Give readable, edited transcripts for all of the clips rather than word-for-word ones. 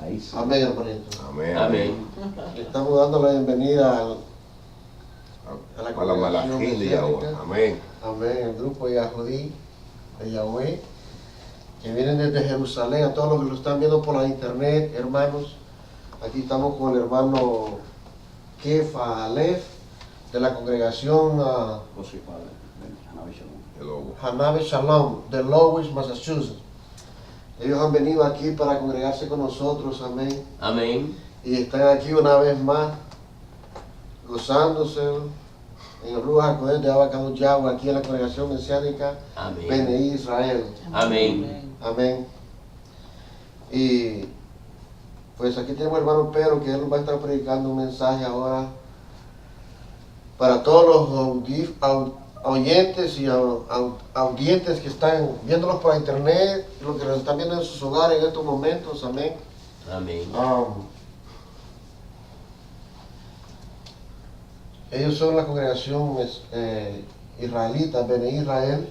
Ahí sí. Amén, hermanito. Amén. Amén. Le estamos dando la bienvenida a la A la congregación Malajín de Yahweh. mesiánica. Amén. Amén, el grupo Yahudí de Yahweh, que vienen desde Jerusalén, a todos los que lo están viendo por la internet, hermanos. Aquí estamos con el hermano Kefa Aleph, de la congregación El lobo. Hanabe Shalom, de Lowell, Massachusetts. Ellos han venido aquí para congregarse con nosotros, amén. Amén. Y están aquí una vez más, gozándose en el Ruach HaKodesh de Abba Yahweh, aquí en la congregación mesiánica Amén. Bnei Israel. Amén. Amén. Y pues aquí tenemos al hermano Pedro, que él nos va a estar predicando un mensaje ahora para todos los oyentes y audientes que están viéndolos por internet, los que nos están viendo en sus hogares en estos momentos. Amén. Amén. Ellos son la congregación israelita, Bnei Israel,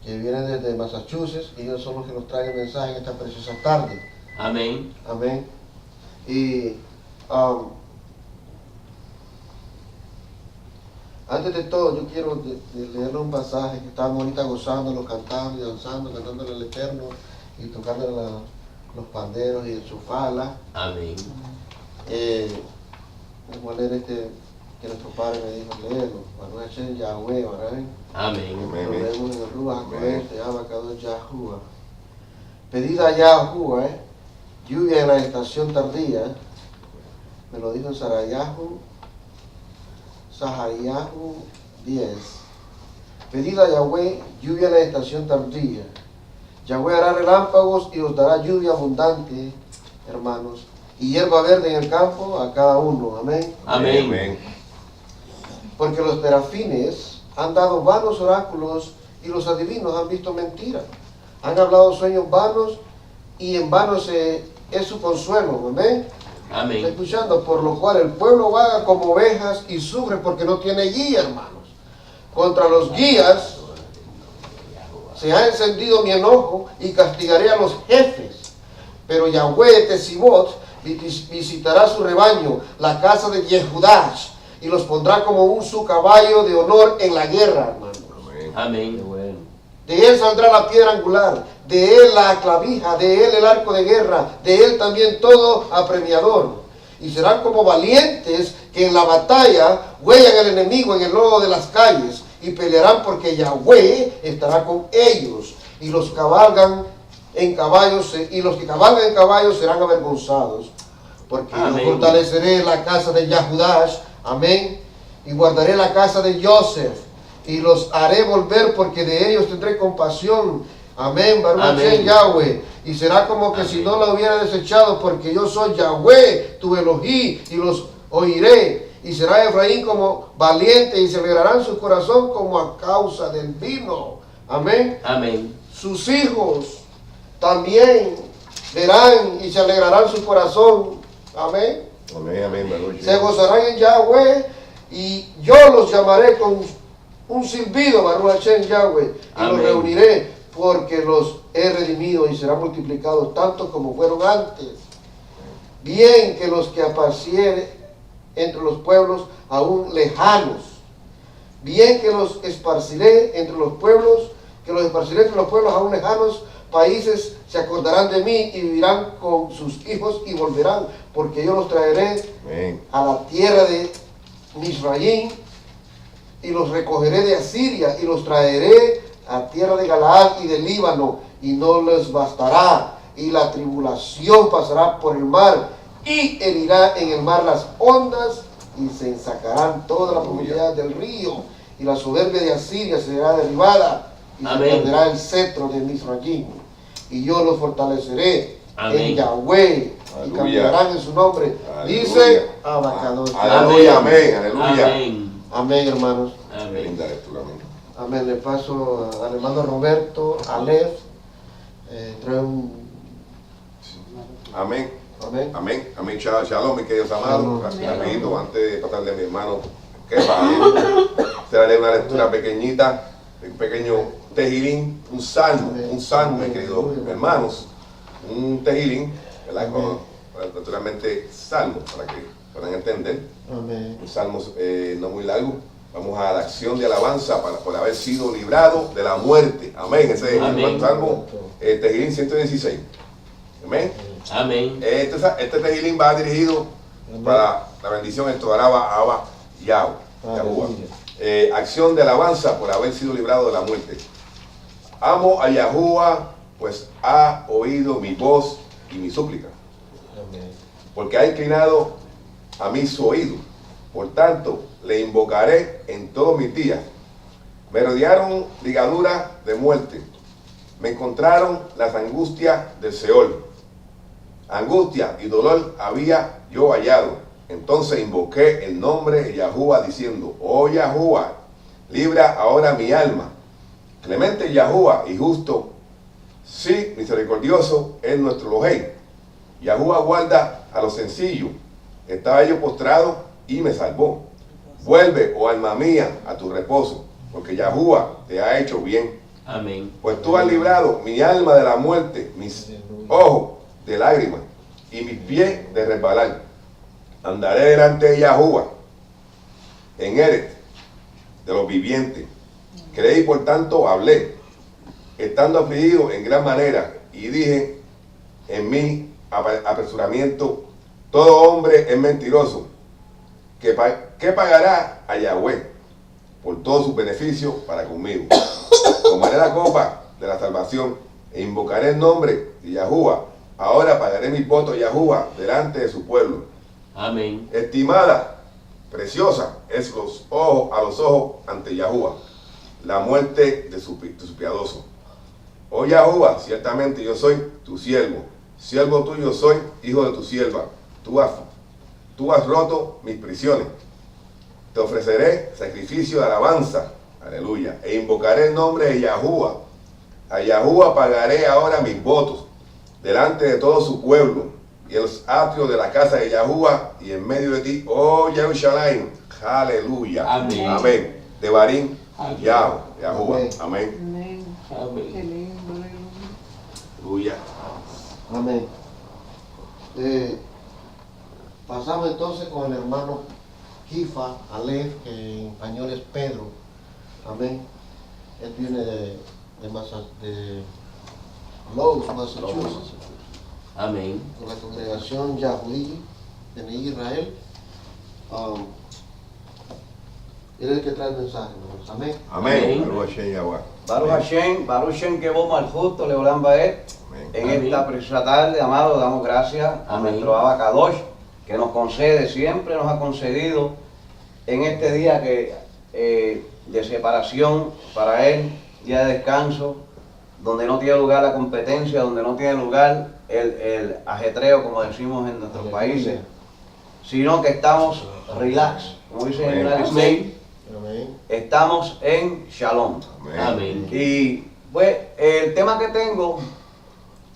que viene desde Massachusetts, y ellos son los que nos traen el mensaje en esta preciosa tarde. Amén. Amén. Y antes de todo, yo quiero leerle un pasaje que estamos ahorita gozándolo, cantando y danzando, cantándole al Eterno y tocando los panderos y el chofala. Amén. Vamos a leer que nuestro Padre me dijo leerlo. Baruch Hashem Yahweh, ¿verdad? Amén. Lo leemos en el Ruach HaKodesh de Abba Kadosh Yahuwah. Pedid a Yahuwah lluvia en la estación tardía. Me lo dijo en Sahariyahu 10. Pedid a Yahweh lluvia en la estación tardía. Yahweh hará relámpagos y os dará lluvia abundante, hermanos, y hierba verde en el campo a cada uno. Amén. Amén. Porque los terafines han dado vanos oráculos y los adivinos han visto mentiras. Han hablado sueños vanos y en vano es su consuelo. Amén. ¿Está Amén. escuchando? Por lo cual el pueblo vaga como ovejas y sufre porque no tiene guía, hermanos. Contra los guías se ha encendido mi enojo y castigaré a los jefes. Pero Yahweh Tesibot visitará su rebaño, la casa de Yehudá, y los pondrá como su caballo de honor en la guerra, hermanos. Amén. De él saldrá la piedra angular, de él la clavija, de él el arco de guerra, de él también todo apremiador. Y serán como valientes que en la batalla huellan al enemigo en el lodo de las calles, y pelearán porque Yahweh estará con ellos, y los cabalgan en caballos, y los que cabalgan en caballos serán avergonzados. Porque yo fortaleceré la casa de Yahudá, amén, y guardaré la casa de Joseph, y los haré volver porque de ellos tendré compasión. Amén, Baruch Hashem Yahweh. Y será como que si no la hubiera desechado, porque yo soy Yahweh, tu Elohí, y los oiré. Y será Efraín como valiente, y se alegrarán su corazón como a causa del vino. Amén. Amén. Sus hijos también verán y se alegrarán su corazón. Amén. Amén, amén, Baruch. Se gozarán en Yahweh, y yo los llamaré con un silbido, Baruch Hashem Yahweh, y los reuniré, porque los he redimido y serán multiplicados tanto como fueron antes. Bien que los que aparciere entre los pueblos aún lejanos, bien que los esparciré entre los pueblos, aún lejanos países se acordarán de mí y vivirán con sus hijos y volverán, porque yo los traeré a la tierra de Misraim y los recogeré de Asiria y los traeré a tierra de Galaad y del Líbano, y no les bastará, y la tribulación pasará por el mar y herirá en el mar las ondas y se ensacarán toda la profundidad del río, y la soberbia de Asiria será derribada y se perderá el cetro de Misraim, y yo los fortaleceré en Yahweh y caminarán en su nombre. Dice Abba Kadosh. Aleluya, amén, aleluya. Amén. Amén, hermanos. Amén. Amén. Le paso al hermano Roberto Aleph. Trae un... Amén. Amén. Amén. Amén. Shalom, mis queridos amados. Rapidito, antes de pasarle a mi hermano, que se le una lectura pequeñita, un pequeño tejilín, un salmo, mis queridos hermanos. un tejilín, ¿verdad? Amén. Naturalmente salmos, para que puedan entender. Amén. Un salmo no muy largo. Vamos a la acción de alabanza por haber sido librado de la muerte. Amén. Ese es Amén. el salmo tejilín 116. Amén. Amén. Este tejilín va dirigido para la bendición en Todaraba, Abba, Yahuwah. Aleluya. Acción de alabanza por haber sido librado de la muerte. Amo a Yahuwah, pues ha oído mi voz y mi súplica, Amén. porque ha inclinado a mí su oído. Por tanto, le invocaré en todos mis días. Me rodearon ligaduras de muerte. Me encontraron las angustias del Seol. Angustia y dolor había yo hallado. Entonces invoqué el nombre de Yahuwah diciendo: oh Yahuwah, libra ahora mi alma. Clemente Yahuwah y justo, sí, misericordioso es nuestro Elohim. Yahuwah guarda a los sencillos. Estaba yo postrado y me salvó. Vuelve, oh alma mía, a tu reposo, porque Yahuwah te ha hecho bien. Amén. Pues tú has librado mi alma de la muerte, mis ojos de lágrimas y mis pies de resbalar. Andaré delante de Yahuwah en Eret de los vivientes. Creí, por tanto hablé, estando afligido en gran manera, y dije en mi apresuramiento: todo hombre es mentiroso. ¿Qué pagará a Yahweh por todos sus beneficios para conmigo? Tomaré la copa de la salvación e invocaré el nombre de Yahuwah. Ahora pagaré mi voto a Yahuwah delante de su pueblo. Amén. Estimada, preciosa es a los ojos ante Yahuwah la muerte de su piadoso. Oh Yahuwah, ciertamente yo soy tu siervo tuyo soy, hijo de tu sierva. Tú has roto mis prisiones. Te ofreceré sacrificio de alabanza, aleluya, e invocaré el nombre de Yahuwah. A Yahuwah pagaré ahora mis votos delante de todo su pueblo y en los atrios de la casa de Yahuwah y en medio de ti, oh Jerusalén, aleluya. Amén. Amén. De Barín, Amén. Yahuwah. Amén. Amén. Amén. Qué lindo, aleluya. Aleluya. Amén. Pasamos entonces con el hermano Kifa Aleph, que en español es Pedro. Amén. Él viene de Lowell, Massachusetts, Amén. con la congregación Yahudí en Israel. Él es el que trae el mensaje, hermanos. Amén. Amén. Amén. Baruch Hashem Yahuwah. Baruch Hashem que vos al justo, Leolán Baet. Amén. En Amén. esta preciosa tarde, amado, damos gracias a Amén. nuestro Abba Kadosh, que nos concede, siempre nos ha concedido en este día de separación para Él, día de descanso, donde no tiene lugar la competencia, donde no tiene lugar el ajetreo, como decimos en nuestros países, sino que estamos relax, como dicen en el United States, Amén. Amén. estamos en Shalom. Amén. Y pues el tema que tengo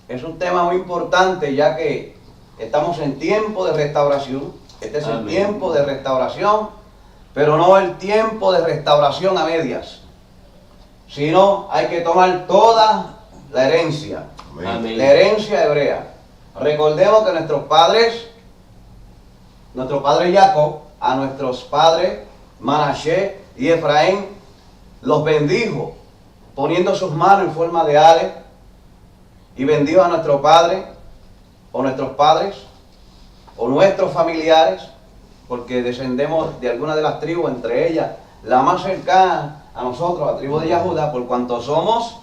es un tema muy importante, ya que estamos en tiempo de restauración. Este es el Amén. tiempo de restauración, pero no el tiempo de restauración a medias, sino hay que tomar toda la herencia, Amén. la herencia hebrea. Recordemos que nuestro padre Jacob, a nuestros padres Manashe y Efraín, los bendijo poniendo sus manos en forma de ale, y bendijo a nuestro padre o nuestros padres o nuestros familiares, porque descendemos de alguna de las tribus, entre ellas la más cercana a nosotros, la tribu de Yahuda, por cuanto somos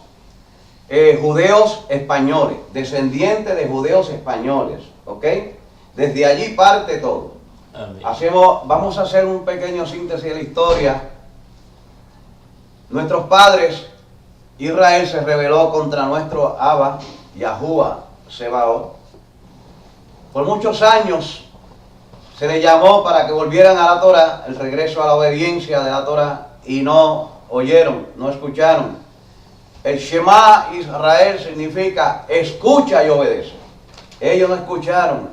judeos españoles, descendientes de judeos españoles, ¿ok? Desde allí parte todo. Amén. Vamos a hacer un pequeño síntesis de la historia. Nuestros padres, Israel se rebeló contra nuestro Abba, Yahuwah Sebaot. Por muchos años se les llamó para que volvieran a la Torah, el regreso a la obediencia de la Torah, y no oyeron, no escucharon. El Shema Israel significa escucha y obedece. Ellos no escucharon,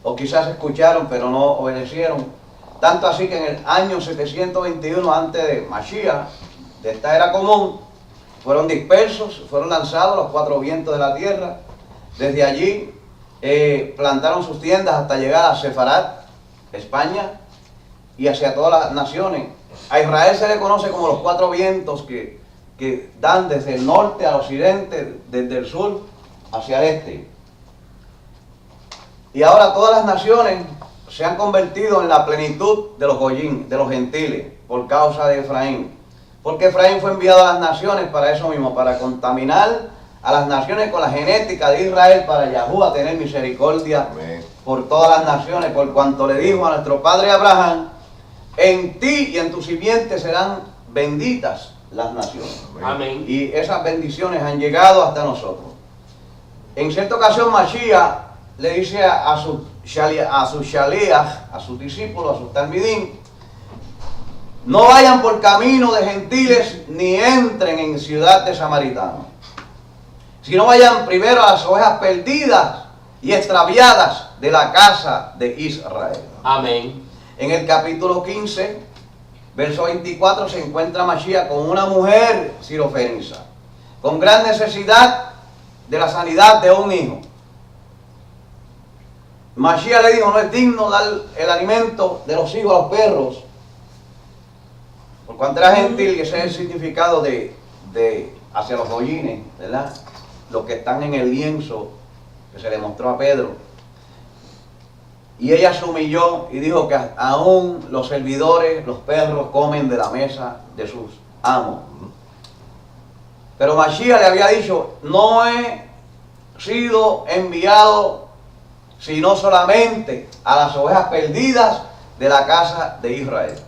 o quizás escucharon pero no obedecieron. Tanto así que en el año 721 antes de Mashiach, de esta era común, fueron dispersos, fueron lanzados a los cuatro vientos de la tierra. Desde allí plantaron sus tiendas hasta llegar a Sefarat, España, y hacia todas las naciones. A Israel se le conoce como los cuatro vientos que dan desde el norte al occidente, desde el sur hacia el este. Y ahora todas las naciones se han convertido en la plenitud de los goyín, de los gentiles, por causa de Efraín. Porque Efraín fue enviado a las naciones para eso mismo, para contaminar a las naciones con la genética de Israel, para Yahuwah tener misericordia Amén. por todas las naciones, por cuanto le dijo a nuestro padre Abraham: en ti y en tu simiente serán benditas las naciones. Amén. Y esas bendiciones han llegado hasta nosotros. En cierta ocasión Mashiach le dice a su shaliach, a sus discípulos, a sus talmidim: no vayan por camino de gentiles ni entren en ciudad de samaritanos, sino vayan primero a las ovejas perdidas y extraviadas de la casa de Israel. Amén. En el capítulo 15, verso 24, se encuentra Mashiach con una mujer sirofeniza, con gran necesidad de la sanidad de un hijo. Mashiach le dijo: no es digno dar el alimento de los hijos a los perros, por cuanto era gentil, que ese es el significado de hacia los goyines, ¿verdad? Los que están en el lienzo que se le mostró a Pedro. Y ella se humilló y dijo que aún los servidores, los perros, comen de la mesa de sus amos. Pero Mashiach le había dicho: no he sido enviado sino solamente a las ovejas perdidas de la casa de Israel.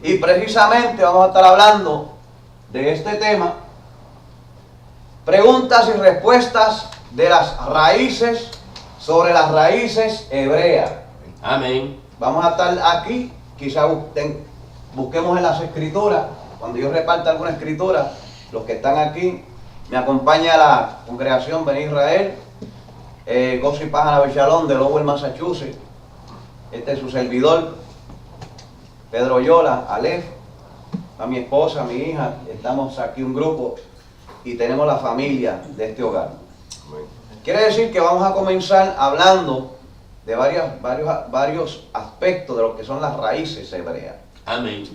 Y precisamente vamos a estar hablando de este tema: preguntas y respuestas de las raíces sobre las raíces hebreas. Amén. Vamos a estar aquí, quizá busquemos en las escrituras. Cuando yo reparta alguna escritura, los que están aquí, me acompaña la congregación Bene Israel, Gozo y Paz en Abishalom de Lowell, Massachusetts. Este es su servidor, Pedro Yola, Aleph, a mi esposa, a mi hija. Estamos aquí un grupo y tenemos la familia de este hogar. Amén. Quiere decir que vamos a comenzar hablando de varios aspectos de lo que son las raíces hebreas. Amén.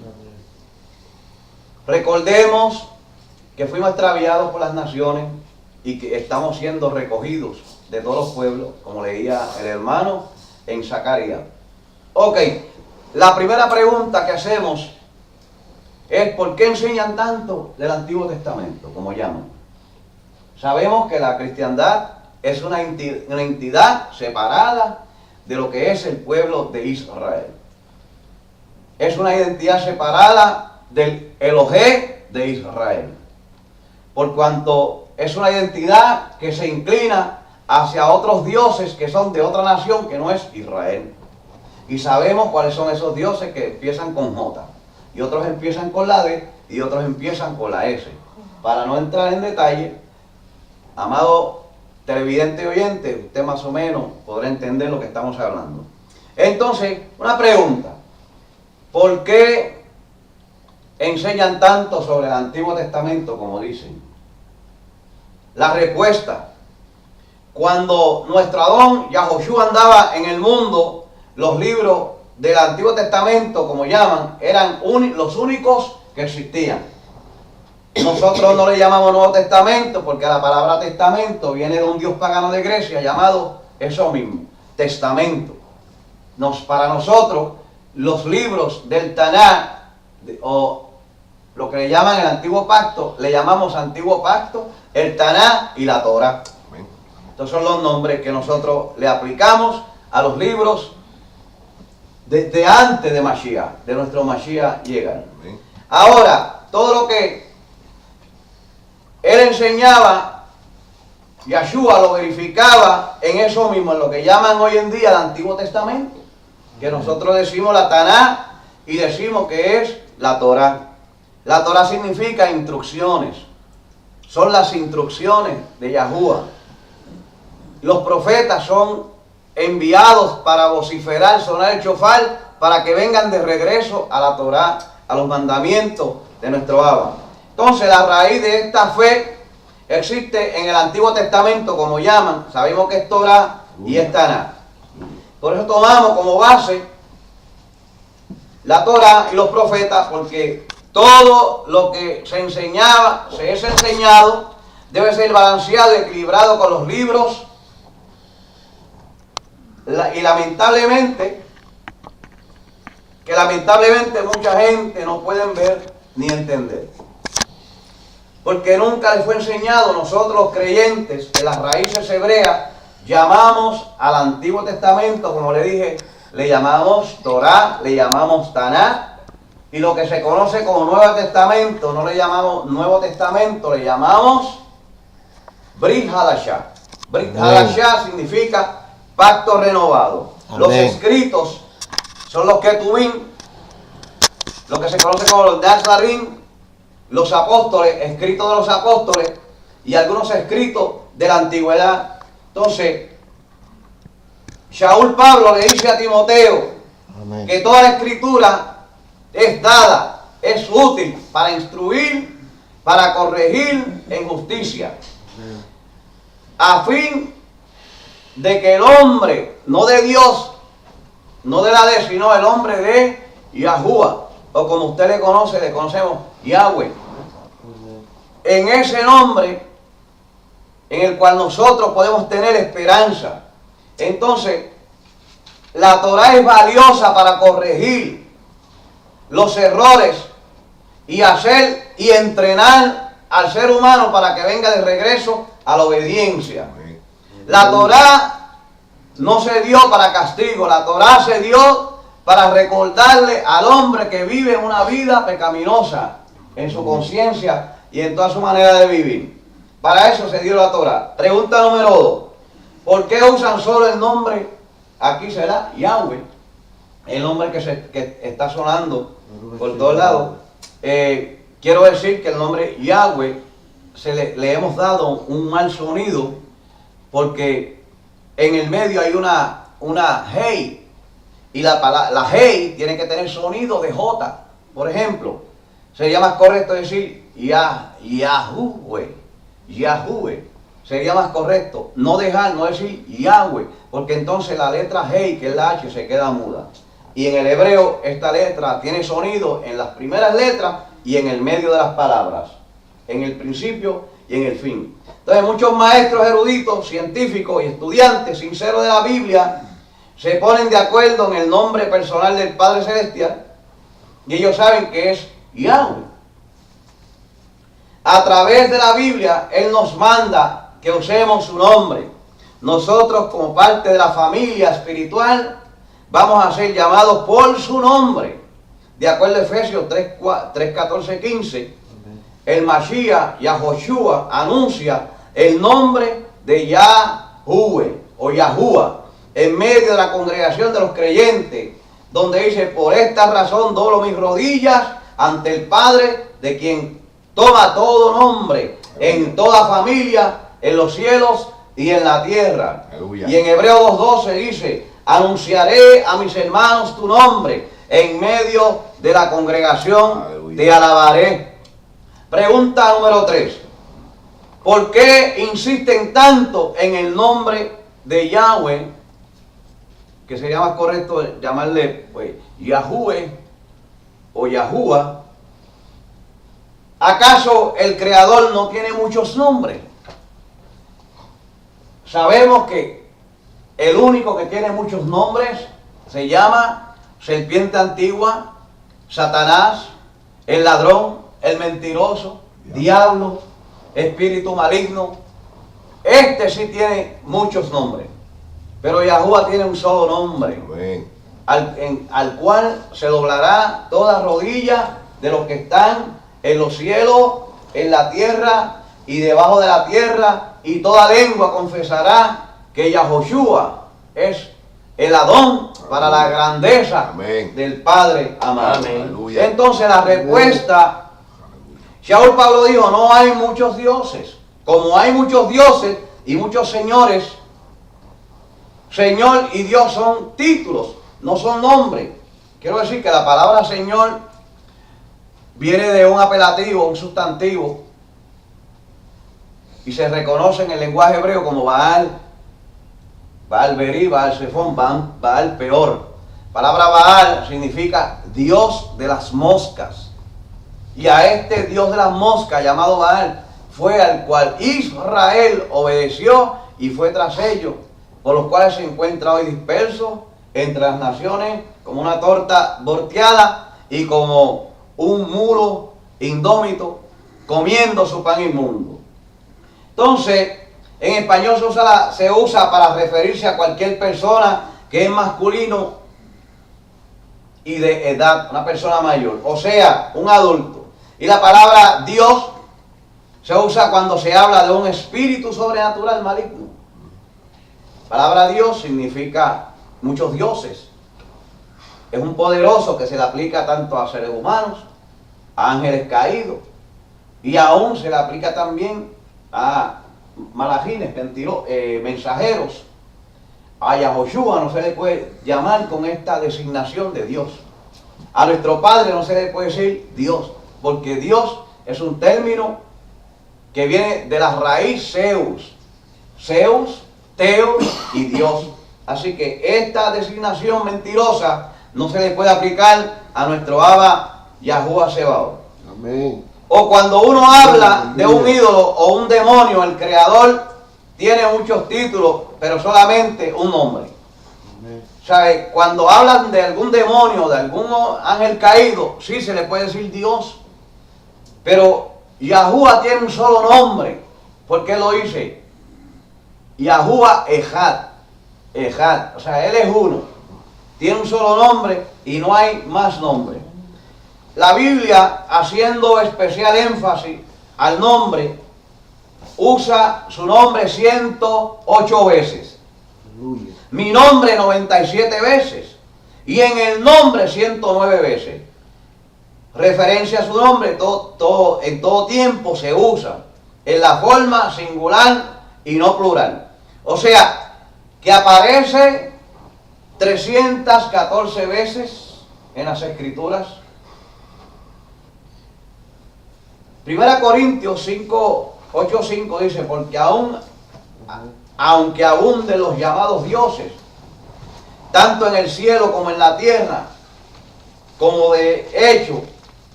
Recordemos que fuimos extraviados por las naciones y que estamos siendo recogidos de todos los pueblos, como leía el hermano en Zacarías. Ok, la primera pregunta que hacemos es: ¿por qué enseñan tanto del Antiguo Testamento, como llaman? Sabemos que la cristiandad es una entidad separada de lo que es el pueblo de Israel. Es una identidad separada del Elohé de Israel, por cuanto es una identidad que se inclina hacia otros dioses que son de otra nación que no es Israel. Y sabemos cuáles son esos dioses que empiezan con J, y otros empiezan con la D, y otros empiezan con la S. Para no entrar en detalle, amado televidente y oyente, usted más o menos podrá entender lo que estamos hablando. Entonces, una pregunta: ¿por qué enseñan tanto sobre el Antiguo Testamento, como dicen? La respuesta: cuando nuestro Adón Yahoshua andaba en el mundo, los libros del Antiguo Testamento, como llaman, eran los únicos que existían. Nosotros no le llamamos Nuevo Testamento porque la palabra testamento viene de un dios pagano de Grecia llamado eso mismo, testamento. Para nosotros, los libros del Tanakh, o lo que le llaman el Antiguo Pacto, le llamamos Antiguo Pacto, el Tanakh y la Torah. Estos son los nombres que nosotros le aplicamos a los libros de antes de Mashiach, de nuestro Mashiach llegar. Ahora, todo lo que él enseñaba, Yahshua lo verificaba en eso mismo, en lo que llaman hoy en día el Antiguo Testamento, que nosotros decimos la Tanakh y decimos que es la Torah. La Torah significa instrucciones, son las instrucciones de Yahuwah. Los profetas son enviados para vociferar, sonar el shofar, para que vengan de regreso a la Torah, a los mandamientos de nuestro Abba. Entonces, la raíz de esta fe existe en el Antiguo Testamento, como llaman, sabemos que es Torah y es Taná. Por eso tomamos como base la Torah y los profetas, porque todo lo que se enseñaba, se es enseñado, debe ser balanceado y equilibrado con los libros. Y lamentablemente mucha gente no pueden ver ni entender. Porque nunca les fue enseñado. Nosotros los creyentes de las raíces hebreas llamamos al Antiguo Testamento, como le dije, le llamamos Torah, le llamamos Taná, y lo que se conoce como Nuevo Testamento, no le llamamos Nuevo Testamento, le llamamos Brit Hadashah. Brit Hadashah significa pacto renovado. Amén. Los escritos son los Ketubim, lo que se conoce como los Nazarín, los apóstoles, escritos de los apóstoles y algunos escritos de la antigüedad. Entonces, Shaul Pablo le dice a Timoteo Amén. que toda la escritura es dada, es útil para instruir, para corregir en justicia, a fin de que el hombre, no de Dios, no de la D, sino el hombre de Yahuwah, o como usted le conoce, le conocemos Yahweh, en ese nombre en el cual nosotros podemos tener esperanza. Entonces, la Torah es valiosa para corregir los errores y hacer y entrenar al ser humano para que venga de regreso a la obediencia. La Torah no se dio para castigo, la Torah se dio para recordarle al hombre que vive una vida pecaminosa en su conciencia y en toda su manera de vivir. Para eso se dio la Torah. Pregunta número 2. ¿Por qué usan solo el nombre? Aquí será Yahweh, el nombre que está sonando por todos lados. Quiero decir que el nombre Yahweh le hemos dado un mal sonido, porque en el medio hay una hey, y la hey tiene que tener sonido de J. Por ejemplo, sería más correcto decir Yahuweh. Yahuweh. Sería más correcto no decir Yahweh, porque entonces la letra hey, que es la H, se queda muda. Y en el hebreo esta letra tiene sonido en las primeras letras y en el medio de las palabras, en el principio y en el fin. Entonces muchos maestros eruditos, científicos y estudiantes sinceros de la Biblia se ponen de acuerdo en el nombre personal del Padre Celestial y ellos saben que es Yahweh. A través de la Biblia Él nos manda que usemos su nombre. Nosotros, como parte de la familia espiritual, vamos a ser llamados por su nombre. De acuerdo a Efesios 3, 14, 15, el Mashiach, Yahoshua, anuncia el nombre de Yahuweh o Yahuwah en medio de la congregación de los creyentes, donde dice: por esta razón doblo mis rodillas ante el Padre, de quien toma todo nombre, en toda familia, en los cielos y en la tierra. Aleluya. Y en Hebreos 2:12 dice: anunciaré a mis hermanos tu nombre, en medio de la congregación. Aleluya. Te alabaré. Pregunta número 3. ¿Por qué insisten tanto en el nombre de Yahweh, que sería más correcto llamarle Yahuweh o Yahuwah? ¿Acaso el Creador no tiene muchos nombres? Sabemos que el único que tiene muchos nombres se llama serpiente antigua, Satanás, el ladrón, el mentiroso, diablo, espíritu maligno. Este sí tiene muchos nombres, pero Yahuwah tiene un solo nombre, al cual se doblará toda rodilla de los que están en los cielos, en la tierra y debajo de la tierra, y toda lengua confesará que Yahoshua es el Adón para la grandeza del Padre amado. Entonces la respuesta, Shaul Pablo dijo: no hay muchos dioses. Como hay muchos dioses y muchos señores, Señor y Dios son títulos, no son nombres. Quiero decir que la palabra Señor viene de un apelativo, un sustantivo, y se reconoce en el lenguaje hebreo como Baal, Baal Berí, Baal Zephón, Baal Peor. Palabra Baal significa Dios de las moscas. Y a este Dios de las moscas llamado Baal fue al cual Israel obedeció y fue tras ellos, por los cuales se encuentra hoy disperso entre las naciones como una torta volteada y como un mulo indómito comiendo su pan inmundo. Entonces, en español se usa para referirse a cualquier persona que es masculino y de edad, una persona mayor, o sea, un adulto. Y la palabra Dios se usa cuando se habla de un espíritu sobrenatural maligno. La palabra Dios significa muchos dioses. Es un poderoso que se le aplica tanto a seres humanos, a ángeles caídos, y aún se le aplica también a malajines, mensajeros. A Yahoshua no se le puede llamar con esta designación de Dios. A nuestro Padre no se le puede decir Dios, porque Dios es un término que viene de la raíz Zeus. Zeus, Teo y Dios. Así que esta designación mentirosa no se le puede aplicar a nuestro Abba Yahuwah Sebaot. Amén. O cuando uno habla de un ídolo o un demonio, el creador tiene muchos títulos, pero solamente un nombre. O sea, cuando hablan de algún demonio, de algún ángel caído, sí se le puede decir Dios. Pero Yahuwah tiene un solo nombre. ¿Por qué lo dice? Yahuwah Ejad. Ejad. O sea, Él es uno. Tiene un solo nombre y no hay más nombre. La Biblia, haciendo especial énfasis al nombre, usa su nombre 108 veces. Aleluya. Mi nombre 97 veces. Y en el nombre 109 veces. Referencia a su nombre en todo tiempo se usa en la forma singular y no plural. O sea, que aparece 314 veces en las Escrituras. 1 Corintios 8:5 dice, porque aunque abunden los llamados dioses, tanto en el cielo como en la tierra, como de hecho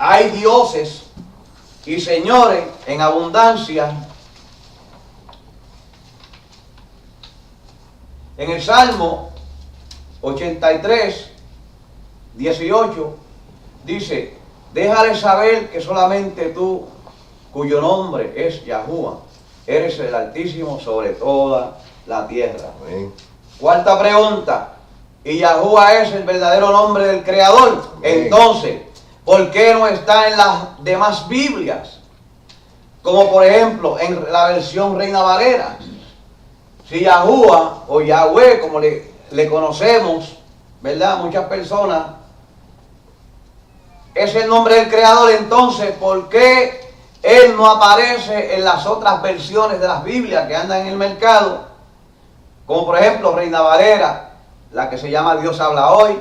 hay dioses y señores en abundancia. En el Salmo 83, 18, dice, déjale saber que solamente tú, cuyo nombre es Yahuwah, eres el Altísimo sobre toda la tierra. Amén. Cuarta pregunta, ¿y Yahuwah es el verdadero nombre del Creador? Amén. Entonces, ¿por qué no está en las demás Biblias? Como por ejemplo en la versión Reina Valera. Si Yahuwah o Yahweh, como le conocemos, ¿verdad? Muchas personas, es el nombre del Creador, entonces, ¿por qué Él no aparece en las otras versiones de las Biblias que andan en el mercado? Como por ejemplo Reina Valera, la que se llama Dios habla hoy,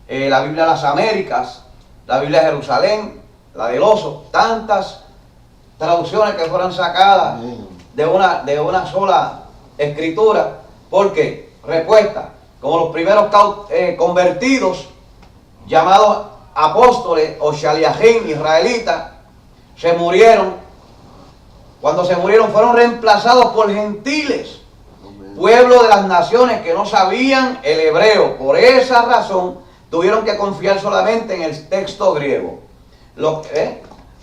la Biblia de las Américas, la Biblia de Jerusalén, la del Oso, tantas traducciones que fueron sacadas de una sola escritura. ¿Por qué? Respuesta, como los primeros convertidos, llamados apóstoles o shaliachim israelitas, se murieron. Cuando se murieron fueron reemplazados por gentiles, pueblo de las naciones que no sabían el hebreo. Por esa razón tuvieron que confiar solamente en el texto griego.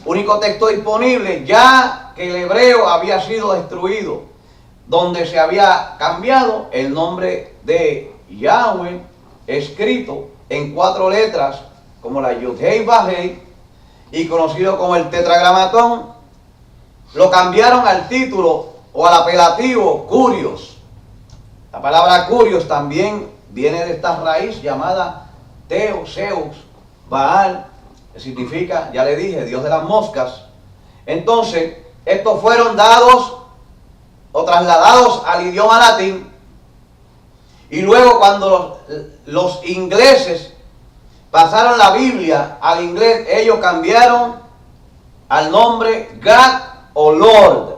Único texto disponible, ya que el hebreo había sido destruido, donde se había cambiado el nombre de Yahweh, escrito en 4 letras, como la Yud-Hei Vah-Hei, y conocido como el Tetragramatón, lo cambiaron al título o al apelativo Curios. La palabra Curios también viene de esta raíz llamada Teo, Zeus, Baal, que significa, ya le dije, Dios de las moscas. Entonces, estos fueron dados o trasladados al idioma latín, y luego cuando los ingleses pasaron la Biblia al inglés, ellos cambiaron al nombre God o Lord.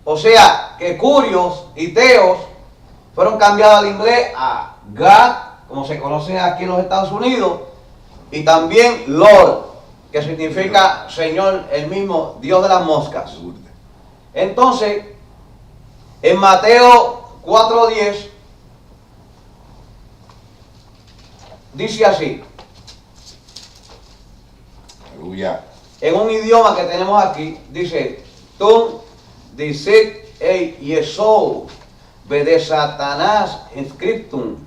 O sea, que curios y teos fueron cambiados al inglés a God, como se conoce aquí en los Estados Unidos, y también Lord, que significa Señor, el mismo Dios de las moscas. Entonces, en Mateo 4:10, dice así, Aleluya. en un idioma que tenemos aquí, dice, Tum dicit Jesús, de Satanás inscriptum,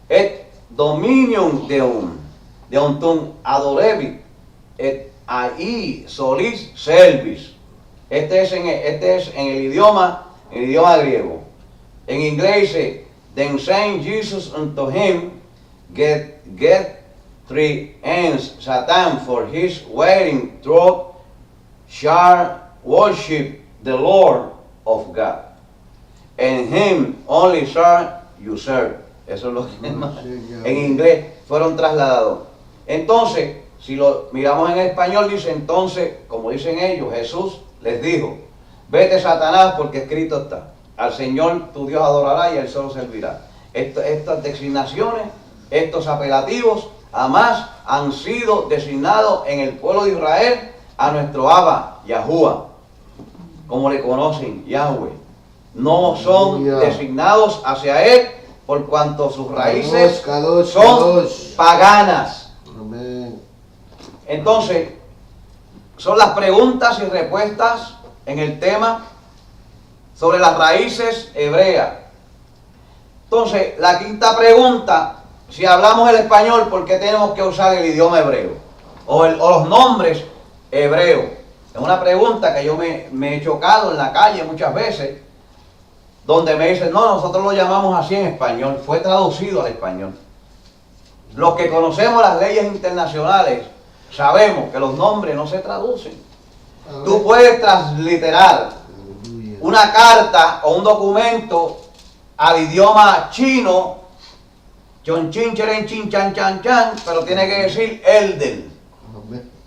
et dominium deum tum adorevit, et ai solis servis. Este es en el idioma griego. En inglés dice, then saying Jesus unto him, get three ends Satan for his wearing throat shall worship the Lord of God, and him only shall you serve. Eso es lo que en inglés fueron trasladados. Entonces, si lo miramos en español, dice entonces, como dicen ellos, Jesús les dijo, vete Satanás porque escrito está, al Señor tu Dios adorará y a él solo servirá. Estas designaciones, estos apelativos, jamás han sido designados en el pueblo de Israel a nuestro Abba, Yahuwah, como le conocen, Yahweh. No son designados hacia él por cuanto sus raíces son paganas. Amén. Entonces, son las preguntas y respuestas en el tema sobre las raíces hebreas. Entonces, la quinta pregunta, si hablamos el español, ¿por qué tenemos que usar el idioma hebreo? O los nombres hebreos. Es una pregunta que yo me he chocado en la calle muchas veces, donde me dicen, no, nosotros lo llamamos así en español, fue traducido al español. Los que conocemos las leyes internacionales, sabemos que los nombres no se traducen. Tú puedes transliterar una carta o un documento al idioma chino, chon chin cheren chin chan chan chan, pero tiene que decir elder.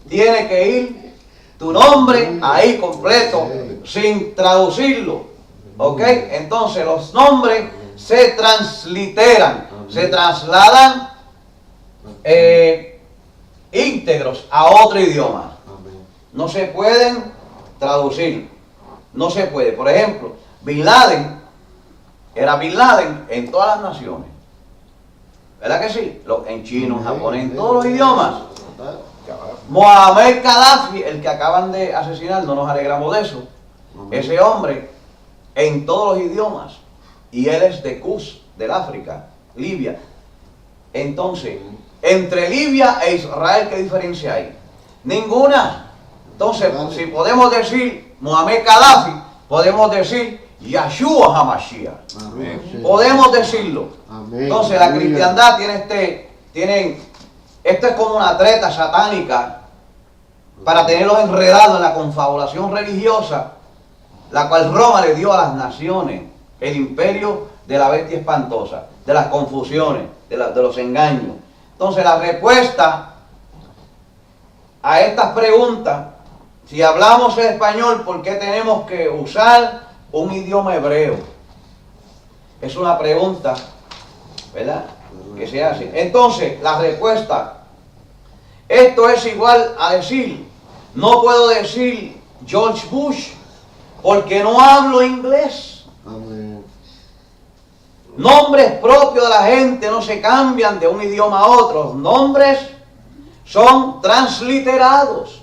Tiene que ir tu nombre ahí completo, sin traducirlo. ¿Ok? Entonces los nombres se transliteran, se trasladan íntegros a otro idioma. No se pueden traducir. No se puede. Por ejemplo, Bin Laden era Bin Laden en todas las naciones. ¿Verdad que sí? En chino, en japonés, en todos los idiomas. Mohamed Gaddafi, el que acaban de asesinar, no nos alegramos de eso. Ese hombre en todos los idiomas. Y él es de Kus, del África, Libia. Entonces, entre Libia e Israel, ¿qué diferencia hay? Ninguna. Entonces, si podemos decir Mohamed Gaddafi, podemos decir Yahshua HaMashiach. Podemos decirlo. Entonces, la cristiandad tiene esto es como una treta satánica para tenerlos enredados en la confabulación religiosa, la cual Roma le dio a las naciones, el imperio de la bestia espantosa, de las confusiones, de los engaños. Entonces, la respuesta a estas preguntas, si hablamos en español, ¿por qué tenemos que usar un idioma hebreo? Es una pregunta, ¿verdad?, que se hace. Entonces, la respuesta, esto es igual a decir, no puedo decir George Bush porque no hablo inglés. Amén. Nombres propios de la gente no se cambian de un idioma a otro. Los nombres son transliterados,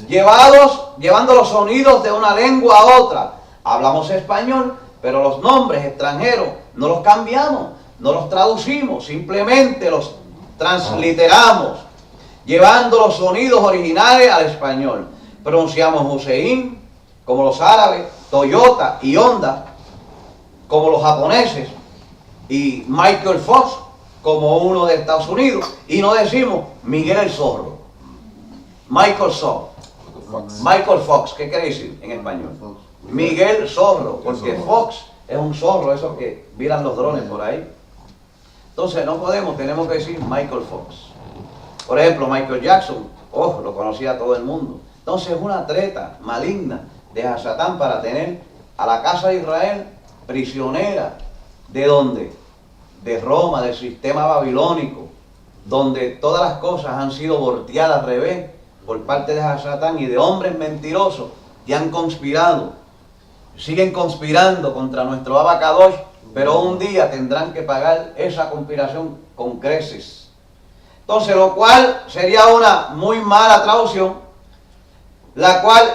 llevando los sonidos de una lengua a otra. Hablamos español, pero los nombres extranjeros no los cambiamos, no los traducimos, simplemente los transliteramos, llevando los sonidos originales al español. Pronunciamos Hussein, como los árabes, Toyota y Honda, como los japoneses, y Michael Fox, como uno de Estados Unidos, y no decimos Miguel el Zorro, Michael Fox, ¿qué quiere decir en español? Miguel Zorro, porque Fox es un zorro, esos que miran los drones por ahí. Entonces no podemos, tenemos que decir Michael Fox. Por ejemplo, Michael Jackson, lo conocía todo el mundo. Entonces es una treta maligna de Satán para tener a la casa de Israel prisionera. ¿De dónde? De Roma, del sistema babilónico, donde todas las cosas han sido volteadas al revés por parte de Satán y de hombres mentirosos que han conspirado, siguen conspirando contra nuestro Abacadosh, pero un día tendrán que pagar esa conspiración con creces. Entonces, lo cual sería una muy mala traducción, la cual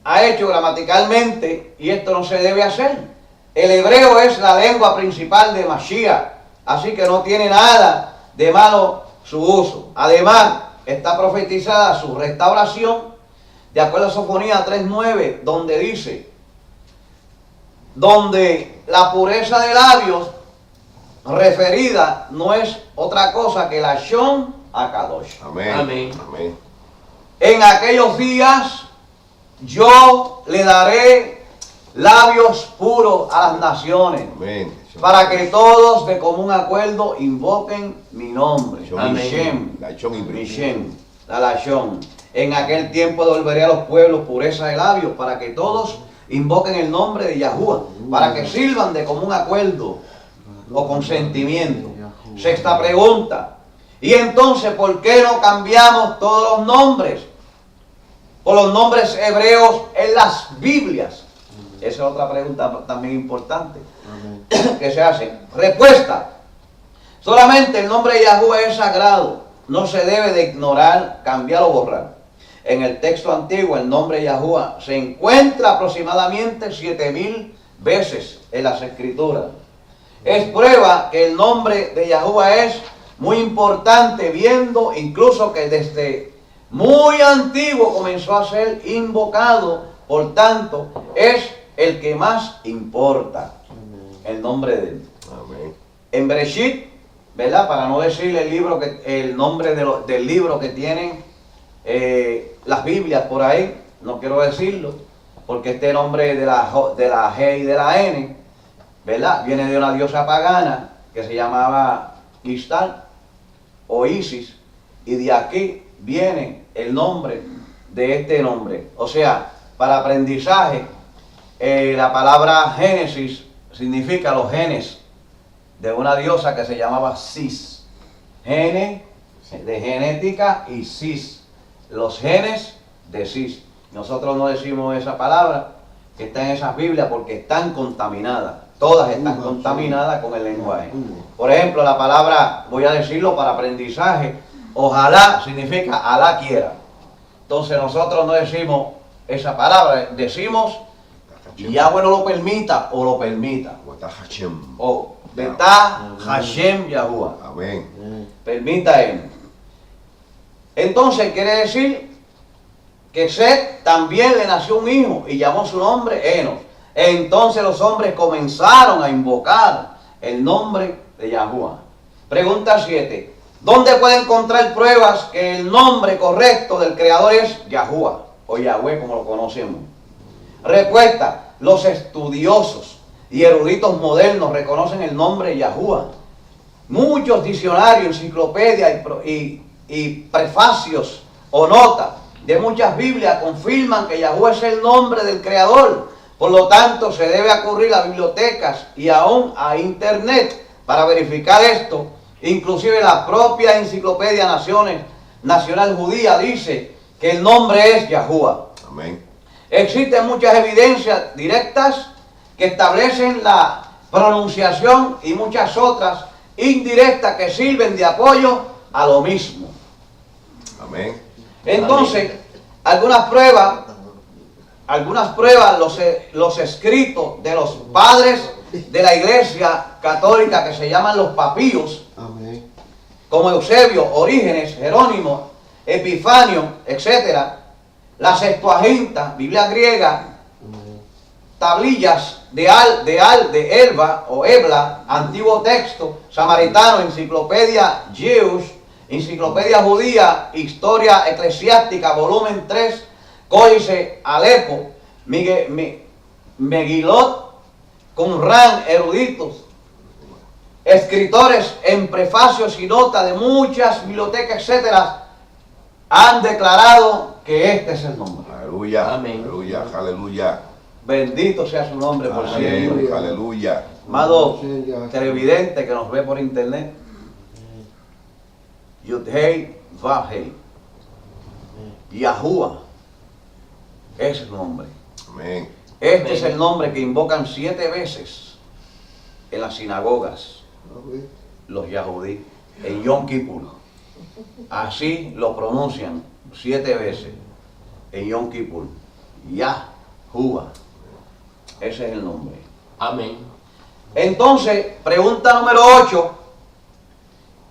ha hecho gramaticalmente, y esto no se debe hacer. El hebreo es la lengua principal de Mashiach, así que no tiene nada de malo su uso. Además, está profetizada su restauración, de acuerdo a Sofonías 3:9, donde dice, donde la pureza de labios referida no es otra cosa que la Shon Akadosh. Amén. Amén. Amén. En aquellos días yo le daré labios puros a las naciones, Amén. para que todos de común acuerdo invoquen mi nombre. Amén. Mishem. La Shon híbrida. Mishem, la Lashon. En aquel tiempo devolveré a los pueblos pureza de labios, para que todos invoquen el nombre de Yahuwah, para que sirvan de común acuerdo o consentimiento. Sexta pregunta. Y entonces, ¿por qué no cambiamos todos los nombres por los nombres hebreos en las Biblias? Esa es otra pregunta también importante que se hace. Respuesta. Solamente el nombre de Yahuwah es sagrado. No se debe de ignorar, cambiar o borrar. En el texto antiguo el nombre Yahuwah se encuentra aproximadamente 7000 veces en las escrituras. Es prueba que el nombre de Yahuwah es muy importante, viendo incluso que desde muy antiguo comenzó a ser invocado, por tanto es el que más importa, el nombre de él. Amén. En Bereshit, ¿verdad? Para no decir el nombre del libro que tienen las Biblias por ahí, no quiero decirlo, porque este nombre de la G y de la N, ¿verdad? Viene de una diosa pagana que se llamaba Ishtar o Isis, y de aquí viene el nombre de este nombre. O sea, para aprendizaje, la palabra Génesis significa los genes de una diosa que se llamaba Sis. Gene de genética y Sis, los genes de Sis. Nosotros no decimos esa palabra que está en esas Biblias porque están contaminadas. Todas están contaminadas con el lenguaje. Por ejemplo, la palabra, voy a decirlo para aprendizaje, ojalá significa Alá quiera. Entonces nosotros no decimos esa palabra, decimos y Yahweh no lo permita o lo permita. Guatá Hashem. O Betá Hashem Yahuwah. Amén. Permita él. Entonces quiere decir que Set también le nació un hijo y llamó su nombre Enos. Entonces los hombres comenzaron a invocar el nombre de Yahuwah. Pregunta 7. ¿Dónde puede encontrar pruebas que el nombre correcto del Creador es Yahuwah o Yahweh como lo conocemos? Respuesta. Los estudiosos y eruditos modernos reconocen el nombre Yahuwah. Muchos diccionarios, enciclopedias y prefacios o notas de muchas Biblias confirman que Yahuwah es el nombre del Creador. Por lo tanto, se debe acudir a bibliotecas y aún a internet para verificar esto. Inclusive la propia enciclopedia Nacional Judía dice que el nombre es Yahuwah. Amén. Existen muchas evidencias directas que establecen la pronunciación y muchas otras indirectas que sirven de apoyo a lo mismo. Amén. Entonces, algunas pruebas, los escritos de los padres de la Iglesia Católica que se llaman los papíos, Amén. como Eusebio, Orígenes, Jerónimo, Epifanio, etc. La Septuaginta, Biblia griega, tablillas de Elba o Ebla, antiguo texto, samaritano, enciclopedia Jewish, enciclopedia judía, historia eclesiástica, volumen 3, códice Alepo, Megilot, Qumran, eruditos, escritores en prefacios y notas de muchas bibliotecas, etcétera, han declarado que este es el nombre. Aleluya. Amén. Aleluya. Aleluya. Bendito sea su nombre por siempre. Amén. Aleluya. Amado televidente que nos ve por internet, Yud-Hei, Vav-Hei, Yahuwah es el nombre. Amén. Este es el nombre que invocan 7 veces en las sinagogas los Yahudí, en Yom Kippur. Así lo pronuncian 7 veces en Yom Kippur. Yahuwah. Ese es el nombre. Amén. Entonces, pregunta número 8.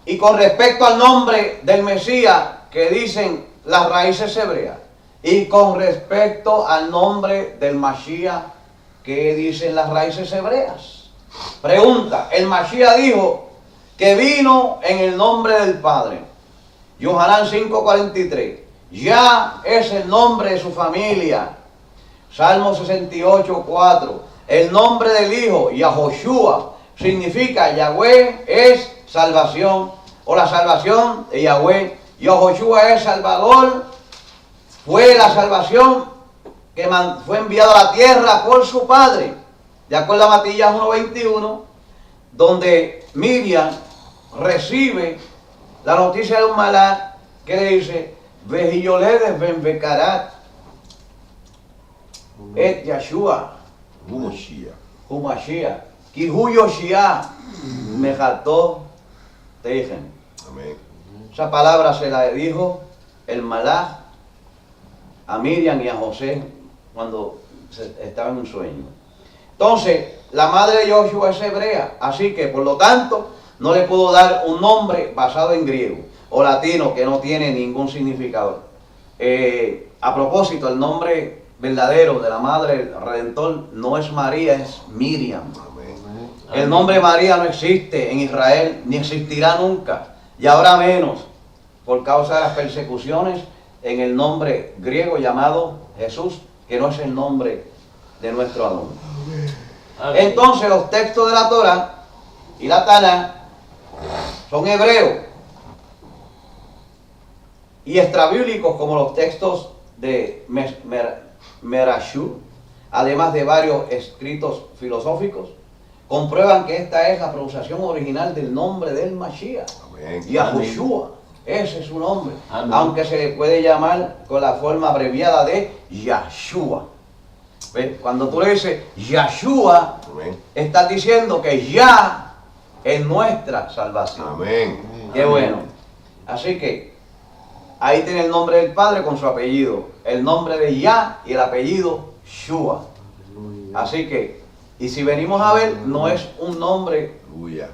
Y con respecto al nombre del Mesías que dicen las raíces hebreas, y con respecto al nombre del Mashiach que dicen las raíces hebreas. Pregunta, el Mashiach dijo que vino en el nombre del Padre. Yohanan 5:43. Ya es el nombre de su familia. Salmo 68:4. El nombre del Hijo, Yahoshua, significa Yahweh es salvación, o la salvación de Yahweh. Yahoshua es Salvador, fue la salvación que fue enviado a la tierra por su Padre. De acuerdo a Matías 1:21, donde Miriam recibe la noticia de un malach que le dice, Vejiyoledes ben Bekarat et Yashua. Humashiach, Kihu Yoshia, Mejaltó Tejen. Amén. Esa palabra se la dijo el malach a Miriam y a José cuando estaba en un sueño. Entonces, la madre de Joshua es hebrea, así que por lo tanto no le puedo dar un nombre basado en griego o latino que no tiene ningún significado. A propósito, el nombre verdadero de la madre del Redentor no es María, es Miriam. Amén. El nombre María no existe en Israel, ni existirá nunca, y ahora menos, por causa de las persecuciones en el nombre griego llamado Jesús, que no es el nombre de nuestro Adón. Amén. Entonces los textos de la Torah y la Tanaj son hebreos y extrabíblicos como los textos de Merashú, además de varios escritos filosóficos, comprueban que esta es la pronunciación original del nombre del Mashiach, Amén. Yahushua. Ese es su nombre, Amén. aunque se le puede llamar con la forma abreviada de Yahshua. ¿Ves? Cuando tú le dices Yahshua, Amén. estás diciendo que ya es nuestra salvación. Amén. Qué bueno. Así que ahí tiene el nombre del Padre con su apellido, el nombre de Yah y el apellido Shua. Así que, y si venimos a ver, no es un nombre, Aleluya.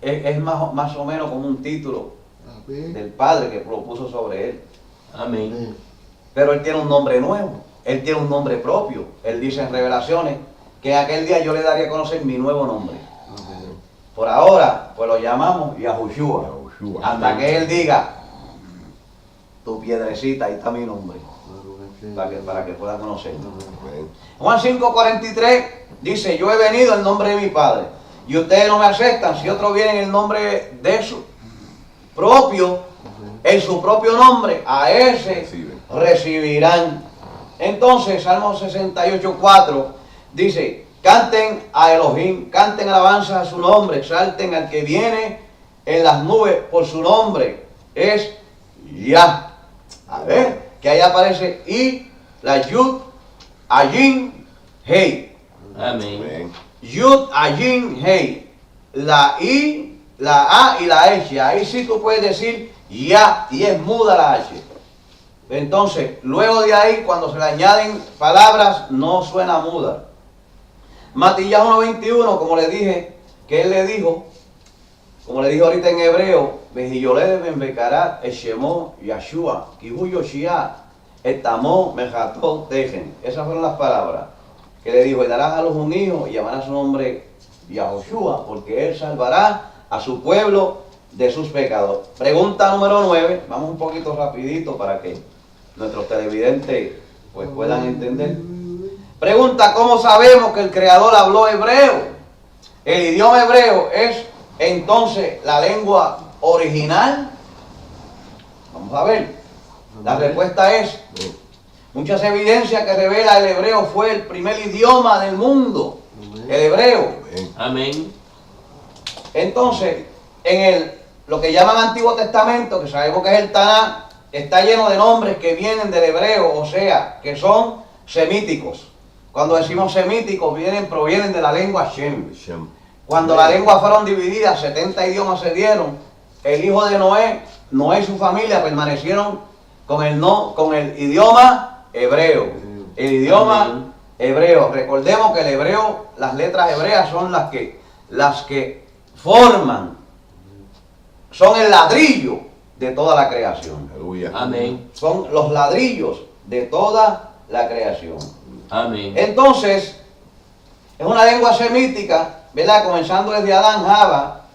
es más o menos como un título del Padre que lo puso sobre él. Amén. Pero él tiene un nombre nuevo, él tiene un nombre propio. Él dice en Revelaciones que aquel día yo le daría a conocer mi nuevo nombre. Por ahora, pues lo llamamos Yahushua. Yahushua. Hasta que él diga, tu piedrecita, ahí está mi nombre, para que pueda conocerlo. Amén. Juan 5:43 dice, yo he venido en nombre de mi Padre, y ustedes no me aceptan. Si otro viene en el nombre de su propio, en su propio nombre, a ese recibirán. Entonces, Salmo 68:4 dice, canten a Elohim, canten alabanza a su nombre, exalten al que viene en las nubes por su nombre, es Yah. A ver, que ahí aparece I, la Yud, Ayin, Hei. Amén. Amén. Yud, Ayin, Hei. La I, la A y la H. Ahí sí tú puedes decir Ya, y es muda la H. Entonces, luego de ahí, cuando se le añaden palabras, no suena muda. Matías 1:21, como le dije, que él le dijo, como le dijo ahorita en hebreo, Vejiyolede ben Bekarat, Eshemo, Yashua, Kihu Yoshia, Etamo, Mejato, Tejen. Esas fueron las palabras que le dijo, y darás a los un hijo y llamará su nombre Yahoshua, porque él salvará a su pueblo de sus pecados. Pregunta número 9, vamos un poquito rapidito para que nuestros televidentes pues puedan entender. Pregunta, ¿cómo sabemos que el Creador habló hebreo? El idioma hebreo es entonces la lengua original. Vamos a ver. La respuesta es Muchas evidencias que revela el hebreo fue el primer idioma del mundo, el hebreo. Amén. Entonces, lo que llaman Antiguo Testamento, que sabemos que es el Tanaj, está lleno de nombres que vienen del hebreo, o sea, que son semíticos. Cuando decimos semíticos, provienen de la lengua Shem. Cuando las lenguas fueron divididas, 70 idiomas se dieron. El hijo de Noé y su familia permanecieron con el idioma hebreo. El idioma hebreo. Recordemos que el hebreo, las letras hebreas son las que forman, son el ladrillo de toda la creación. Aleluya. Amén. Son los ladrillos de toda la creación. Amén. Entonces, es una lengua semítica, ¿verdad? Comenzando desde Adán, Java,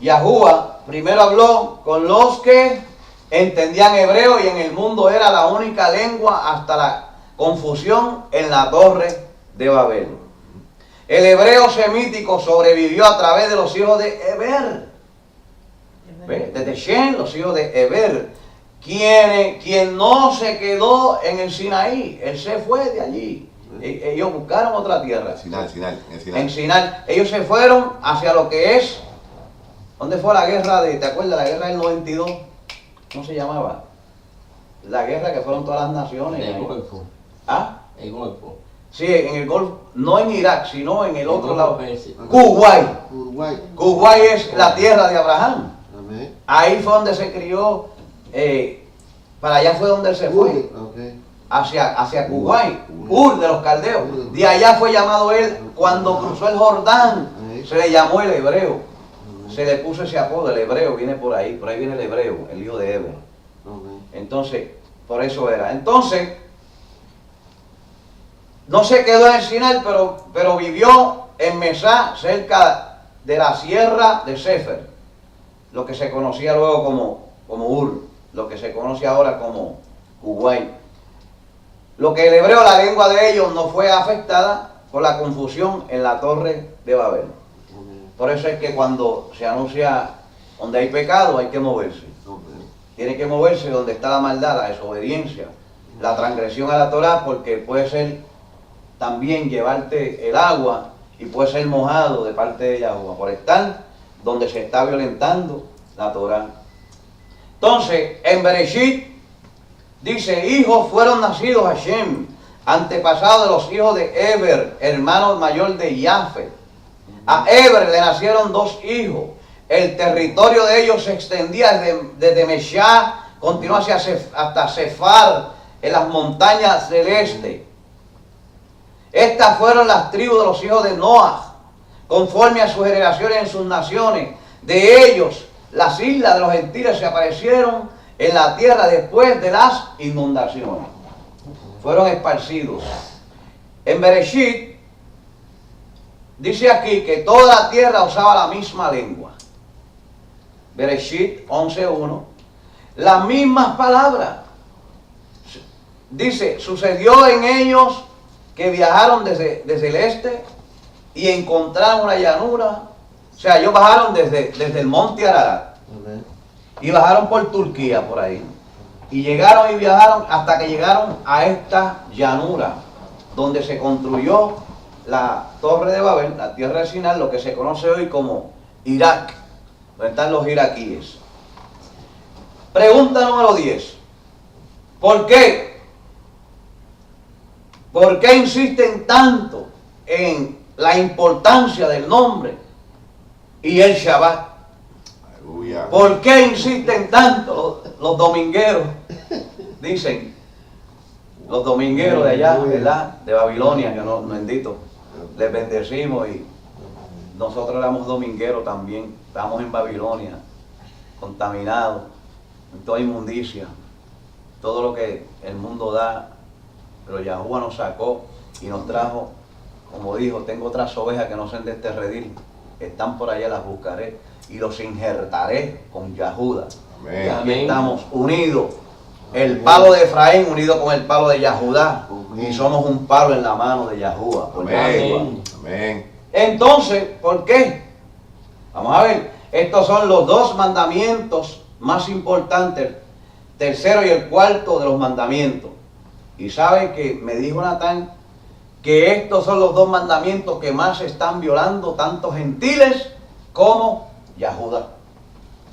Yahuwah primero habló con los que entendían hebreo y en el mundo era la única lengua hasta la confusión en la torre de Babel. El hebreo semítico sobrevivió a través de los hijos de Eber. ¿Ve? Desde Shem, los hijos de Eber. Quien no se quedó en el Sinaí, él se fue de allí. Ellos buscaron otra tierra. En Sinai. Ellos se fueron hacia lo que es. ¿Dónde fue la guerra ¿te acuerdas? La guerra del 92. ¿Cómo se llamaba? La guerra que fueron todas las naciones. El Golfo. ¿Ah? El Golfo. Sí, en el Golfo, no en Irak, sino en el otro lado. Pérsico. Kuwait. Kuwait es la tierra de Abraham. Amén. Ahí fue donde se crió, para allá fue donde él se fue, hacia Kuwait, Ur de los caldeos. De allá fue llamado él, cuando cruzó el Jordán, se le llamó el hebreo. Se le puso ese apodo, el hebreo, viene por ahí viene el hebreo, el hijo de Eber. Entonces, por eso era. Entonces, no se quedó en el Sinai, pero vivió en Mesá, cerca de la sierra de Sefer, lo que se conocía luego como Ur, lo que se conoce ahora como Kuwait. Lo que el hebreo, la lengua de ellos, no fue afectada por la confusión en la torre de Babel. Por eso es que cuando se anuncia donde hay pecado hay que moverse. Tiene que moverse donde está la maldad, la desobediencia, la transgresión a la Torah, porque puede ser también llevarte el agua y puede ser mojado de parte de Yahuwah por estar donde se está violentando la Torah. Entonces, en Bereshit dice, hijos fueron nacidos a Shem, antepasados de los hijos de Eber, hermano mayor de Jafet. A Eber le nacieron 2 hijos. El territorio de ellos se extendía desde Meshá, continuó hasta Sefar, en las montañas del este. Estas fueron las tribus de los hijos de Noah, conforme a sus generaciones en sus naciones. De ellos, las islas de los gentiles se aparecieron en la tierra después de las inundaciones. Fueron esparcidos. En Bereshit, dice aquí que toda la tierra usaba la misma lengua. Bereshit 11:1. Las mismas palabras. Dice, sucedió en ellos que viajaron desde el este y encontraron una llanura. O sea, ellos bajaron desde el monte Ararat. Y bajaron por Turquía, por ahí. Y llegaron y viajaron hasta que llegaron a esta llanura, donde se construyó la torre de Babel, la tierra de Sinai, lo que se conoce hoy como Irak, donde están los iraquíes. Pregunta número 10. ¿Por qué? ¿Por qué insisten tanto en la importancia del nombre y el Shabbat? Aleluya. ¿Por qué insisten tanto los domingueros? Dicen, los domingueros de allá, ¿verdad? De Babilonia, que no bendito, les bendecimos y nosotros éramos domingueros también. Estamos en Babilonia, contaminados, en toda inmundicia, todo lo que el mundo da. Pero Yahuwah nos sacó y nos trajo, como dijo, tengo otras ovejas que no son de este redil, están por allá, las buscaré y los injertaré con Yahuda. Amén. Y aquí Amén. estamos unidos, el palo de Efraín unido con el palo de Yahudá, y somos un palo en la mano de Yahuwah. por Yahuwah. Amén. Amén. Entonces, ¿por qué? Vamos a ver, estos son los 2 mandamientos más importantes, tercero y el cuarto de los mandamientos. Y sabe que me dijo Natán que estos son los dos mandamientos que más se están violando, tanto gentiles como Yahuda.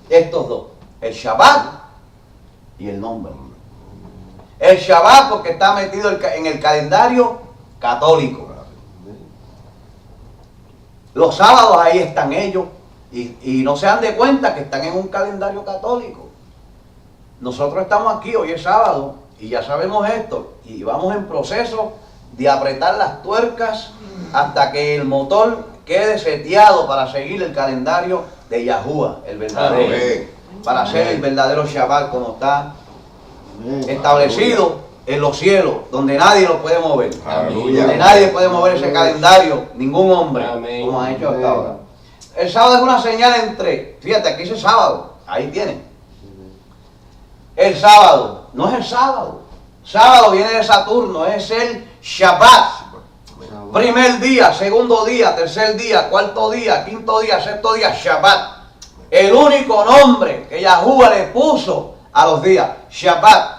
Estos dos, el Shabbat y el nombre. El Shabbat porque está metido en el calendario católico. Los sábados ahí están ellos y no se dan de cuenta que están en un calendario católico. Nosotros estamos aquí, hoy es sábado, y ya sabemos esto, y vamos en proceso de apretar las tuercas hasta que el motor quede seteado para seguir el calendario de Yahuwah, el verdadero, Amén. para hacer el verdadero Shabbat como está establecido en los cielos, donde nadie lo puede mover, Aleluya. donde nadie puede mover ese calendario, ningún hombre, Amén. como ha hecho hasta ahora. El sábado es una señal entre, fíjate, aquí dice sábado, ahí tiene. El sábado, no es el sábado. Sábado viene de Saturno, es el Shabbat. Primer día, segundo día, tercer día, cuarto día, quinto día, sexto día, Shabbat. El único nombre que Yahuwah le puso a los días, Shabbat.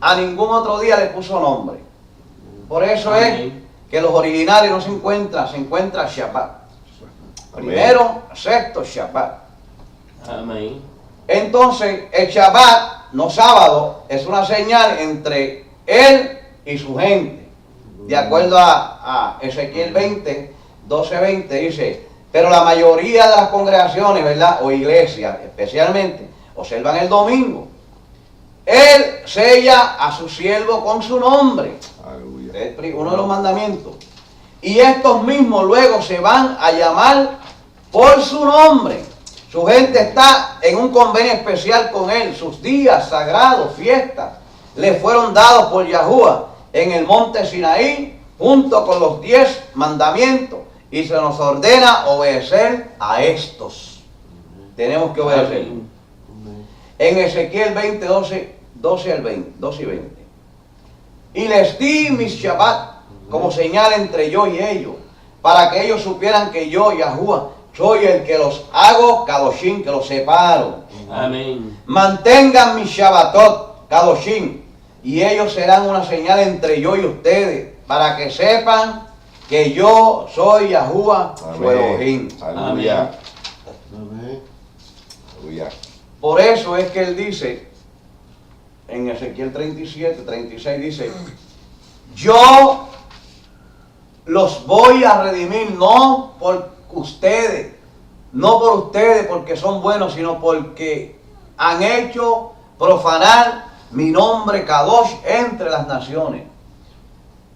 A ningún otro día le puso nombre. Por eso es Amén. que los originarios no se encuentra Shabbat. Amén. Primero, sexto, Shabbat. Amén. Entonces, el Shabbat, no sábado, es una señal entre él y su gente. De acuerdo a Ezequiel 20, 12-20, dice, pero la mayoría de las congregaciones, ¿verdad? O iglesias especialmente, observan el domingo. Él sella a su siervo con su nombre. Aleluya. Es uno de los mandamientos. Y estos mismos luego se van a llamar por su nombre. Su gente está en un convenio especial con él. Sus días sagrados, fiestas, le fueron dados por Yahuwah en el monte Sinaí, junto con los 10 mandamientos. Y se nos ordena obedecer a estos. Tenemos que obedecer. Amén. En Ezequiel 20, 12 y 20. Y les di mis Shabbat como señal entre yo y ellos, para que ellos supieran que yo, Yahuwah, soy el que los hago Kadoshim, que los separo. Amén. Mantengan mis Shabbatot, Kadoshim, y ellos serán una señal entre yo y ustedes, para que sepan que yo soy Yahuwah, su Elohim. Aleluya. Amén. Aleluya. Por eso es que él dice, en Ezequiel 37, 36, dice, yo los voy a redimir no por ustedes, no por ustedes porque son buenos, sino porque han hecho profanar mi nombre Kadosh entre las naciones.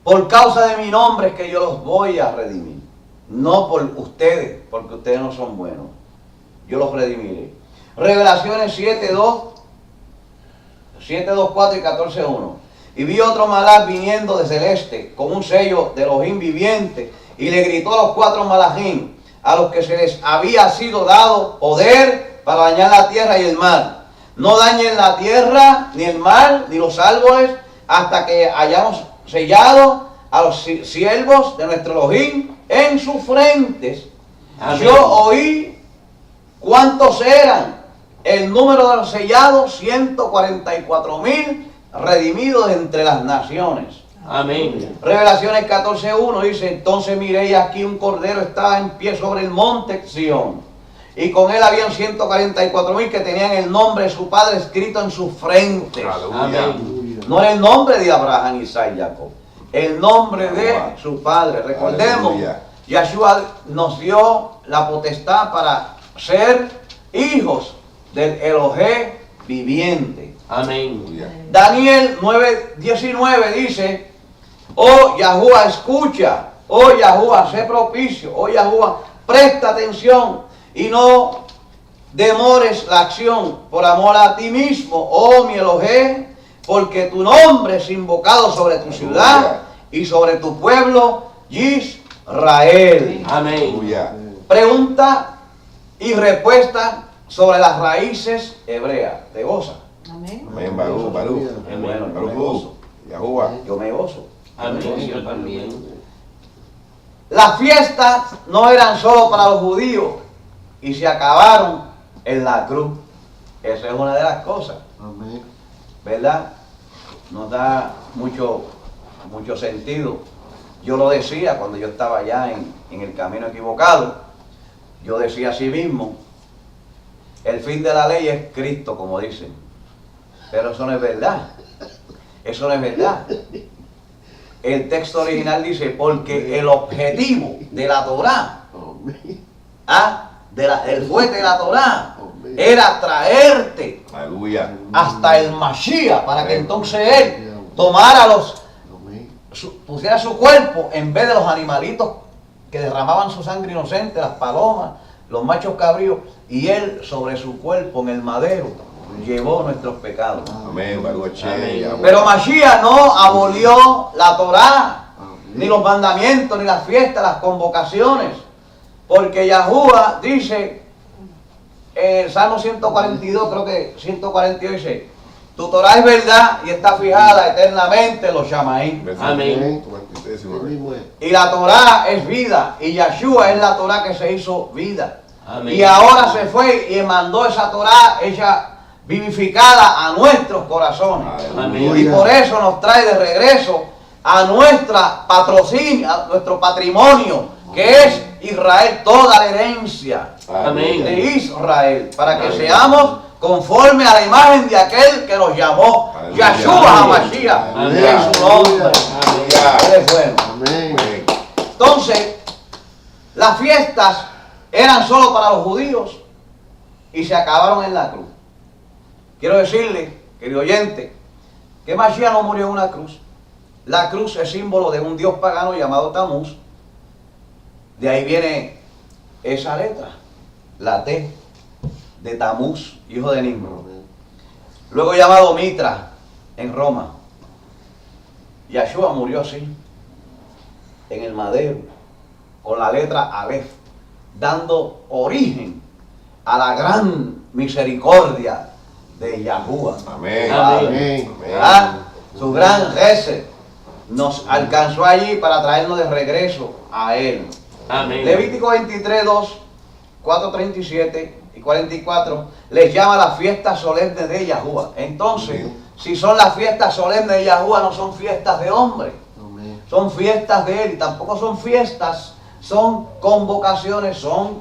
Por causa de mi nombre es que yo los voy a redimir, no por ustedes, porque ustedes no son buenos. Yo los redimiré. Revelaciones 7:2, 7:2:4 y 14:1. Y vi otro malach viniendo desde el este, con un sello de Elohim viviente, y le gritó a los 4 malachim, a los que se les había sido dado poder para dañar la tierra y el mar. No dañen la tierra, ni el mar, ni los árboles, hasta que hayamos sellado a los siervos de nuestro Elohim en sus frentes. Amén. Yo oí cuántos eran. El número de los sellados, 144,000 redimidos entre las naciones. Amén. Revelaciones 14:1 dice, entonces miré y aquí un cordero estaba en pie sobre el monte Sión. Y con él habían 144,000 que tenían el nombre de su padre escrito en sus frentes. Aleluya. Amén. No era el nombre de Abraham, Isaac y Jacob. El nombre de su padre. Recordemos, Aleluya. Yahshua nos dio la potestad para ser hijos del Elohim viviente. Amén. Aleluya. Daniel 9:19 dice, oh Yahuwah, escucha, oh Yahuwah, sé propicio, oh Yahuwah, presta atención y no demores la acción por amor a ti mismo, oh mi Elohim, porque tu nombre es invocado sobre tu ciudad y sobre tu pueblo, Israel. Amén. Aleluya. Pregunta y respuesta sobre las raíces hebreas. ¿Te goza? Amén. Amén. Barú, Barú. Qué bueno, yo me Barú. gozo. Yahuwah. Yo me gozo. Amén. Yo también. Las fiestas no eran solo para los judíos y se acabaron en la cruz. Esa es una de las cosas, Amén. ¿verdad? Nos da mucho mucho sentido. Yo lo decía cuando yo estaba ya en el camino equivocado. Yo decía así mismo, el fin de la ley es Cristo, como dicen. Pero eso no es verdad. Eso no es verdad. El texto original dice, porque el objetivo de la Torá, el fuerte de la Torá, era traerte Aleluya. hasta el Mashiach, para que entonces él tomara pusiera su cuerpo en vez de los animalitos que derramaban su sangre inocente, las palomas, los machos cabríos, y él sobre su cuerpo en el madero llevó nuestros pecados. Amén. Baruch Hashem, Amén. Yahweh. Pero Mashiach no abolió la Torá, ni los mandamientos, ni las fiestas, las convocaciones, porque Yahuwah dice, el Salmo 142, creo que 142 dice, tu Torá es verdad y está fijada eternamente en los Shamaim. Amén. Y la Torá es vida, y Yahshua es la Torá que se hizo vida. Amén. Y ahora se fue y mandó esa Torá hecha vivificada a nuestros corazones. Amén. Y por eso nos trae de regreso a nuestra patrocinio, a nuestro patrimonio, que es Israel, toda la herencia Amén. de Israel, para que Amén. seamos conforme a la imagen de aquel que nos llamó, Aleluya. Yahshua Amén. HaMashiach, Amén. en su nombre. Aleluya. Él es bueno. Amén. Amén. Entonces, las fiestas eran solo para los judíos y se acabaron en la cruz. Quiero decirle, querido oyente, que Mashiach no murió en una cruz. La cruz es símbolo de un dios pagano llamado Tamuz. De ahí viene esa letra, la T, de Tamuz, hijo de Nimrod. Luego llamado Mitra, en Roma. Yahshua murió así, en el madero, con la letra Aleph, dando origen a la gran misericordia de Yahuwah. Amén. Amén. ¿Verdad? Su gran gesed nos alcanzó allí para traernos de regreso a Él. Amén. Levítico 23, 2, 4, 37 y 44 les llama las fiestas solemnes de Yahuwah. Entonces, si son las fiestas solemnes de Yahuwah, no son fiestas de hombre, son fiestas de Él. Y tampoco son fiestas, son convocaciones, son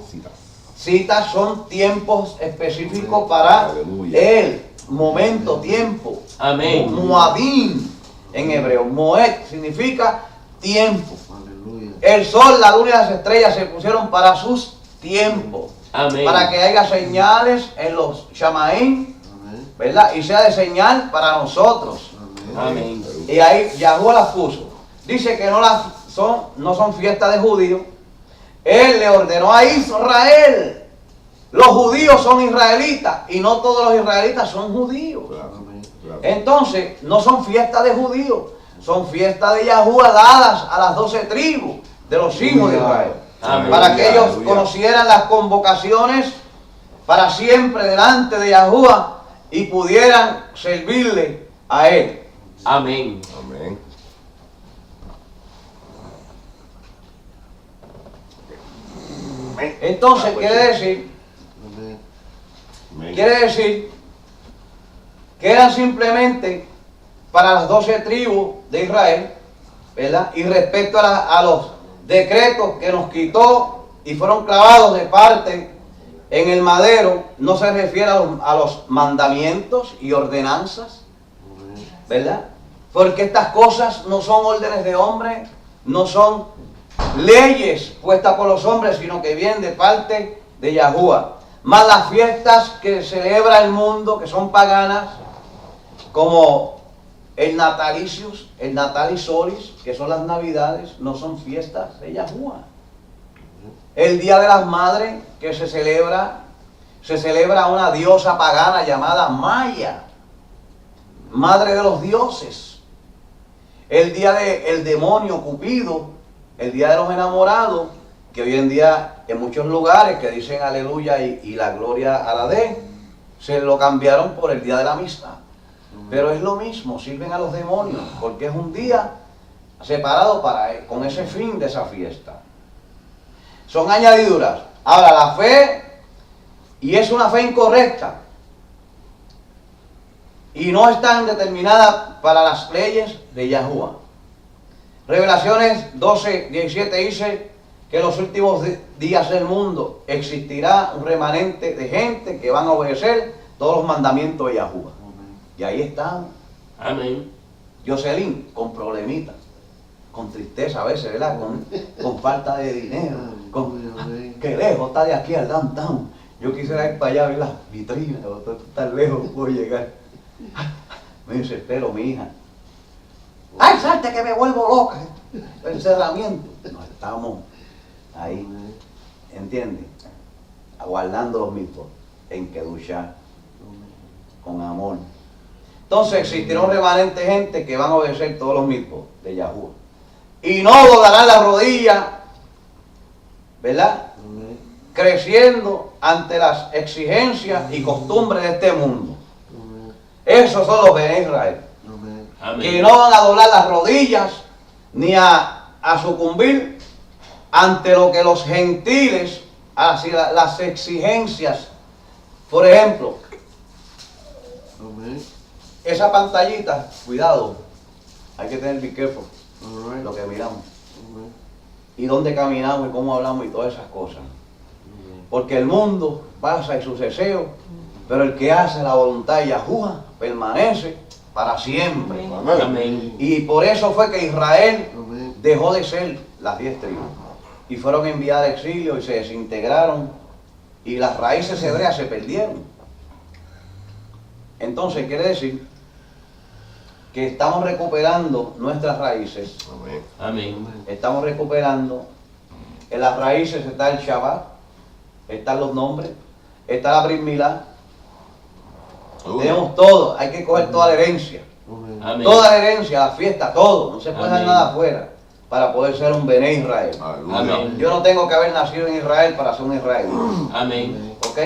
citas, son tiempos específicos para Aleluya. Él. Momento, tiempo. Amén. Moadim en hebreo. Moed significa tiempo. Aleluya. El sol, la luna y las estrellas se pusieron para sus tiempos. Amén. Para que haya señales en los Shamaim, Amén. ¿verdad? Y sea de señal para nosotros. Amén. Y ahí Yahuwah las puso. Dice que no son fiestas de judíos. Él le ordenó a Israel. Los judíos son israelitas y no todos los israelitas son judíos. Amén. Entonces, no son fiestas de judíos, son fiestas de Yahuwah dadas a las 12 tribus de los hijos de Israel. Amén. Para que ellos Aleluya. conocieran las convocaciones para siempre delante de Yahuwah y pudieran servirle a Él. Amén. Amén. Entonces, quiere decir Amén. que eran simplemente para las 12 tribus de Israel, ¿verdad? Y respecto a los decretos que nos quitó y fueron clavados de parte en el madero, no se refiere a los mandamientos y ordenanzas, ¿verdad? Porque estas cosas no son órdenes de hombre, no son leyes puestas por los hombres, sino que vienen de parte de Yahuwah. Más las fiestas que celebra el mundo, que son paganas, como el Natalicius, el Natalis Solis, que son las Navidades, no son fiestas de Yahuwah. El Día de las Madres, que se celebra a una diosa pagana llamada Maya, madre de los dioses. El día del demonio Cupido, el día de los enamorados, que hoy en día en muchos lugares que dicen aleluya y la gloria a la de, se lo cambiaron por el día de la amistad. Pero es lo mismo, sirven a los demonios, porque es un día separado con ese fin de esa fiesta. Son añadiduras. Ahora, la fe, y es una fe incorrecta, y no están determinadas para las leyes de Yahuwah. Revelaciones 12, 17 dice que en los últimos días del mundo existirá un remanente de gente que van a obedecer todos los mandamientos de Yahuwah. Y ahí estamos. Amén. Jocelyn, con problemitas, con tristeza a veces, ¿verdad? Con falta de dinero, que lejos está de aquí al downtown. Yo quisiera ir para allá a ver las vitrinas, pero tan lejos puedo llegar. Me desespero, mi hija. ¡Ay, salte que me vuelvo loca! Encerramiento. No estamos ahí, ¿entiendes? Aguardando los mismos en que duchar con amor. Entonces existirá un remanente de gente que van a obedecer todos los mismos de Yahuwah. Y no doblarán las rodillas, ¿verdad? Creciendo ante las exigencias y costumbres de este mundo. Esos son los de Israel. Amén. Que no van a doblar las rodillas ni a sucumbir ante lo que los gentiles, hacia las exigencias. Por ejemplo, esa pantallita, cuidado, hay que tener be careful lo que miramos y dónde caminamos y cómo hablamos y todas esas cosas. Porque el mundo pasa y sus deseos, pero el que hace la voluntad de Yahuwah permanece para siempre. Amén. Y por eso fue que Israel dejó de ser las 10 tribus y fueron enviadas al exilio y se desintegraron y las raíces hebreas se perdieron. Entonces quiere decir que estamos recuperando nuestras raíces. Amén. Estamos recuperando. En las raíces está el Shabbat, están los nombres, está la Brit Milá. Tenemos todo, hay que coger toda la herencia. Amén. Toda la herencia, la fiesta, todo. No se puede dejar Amén. nada afuera para poder ser un Bené Israel. Amén. Yo no tengo que haber nacido en Israel para ser un israelí. Amén. ¿Ok?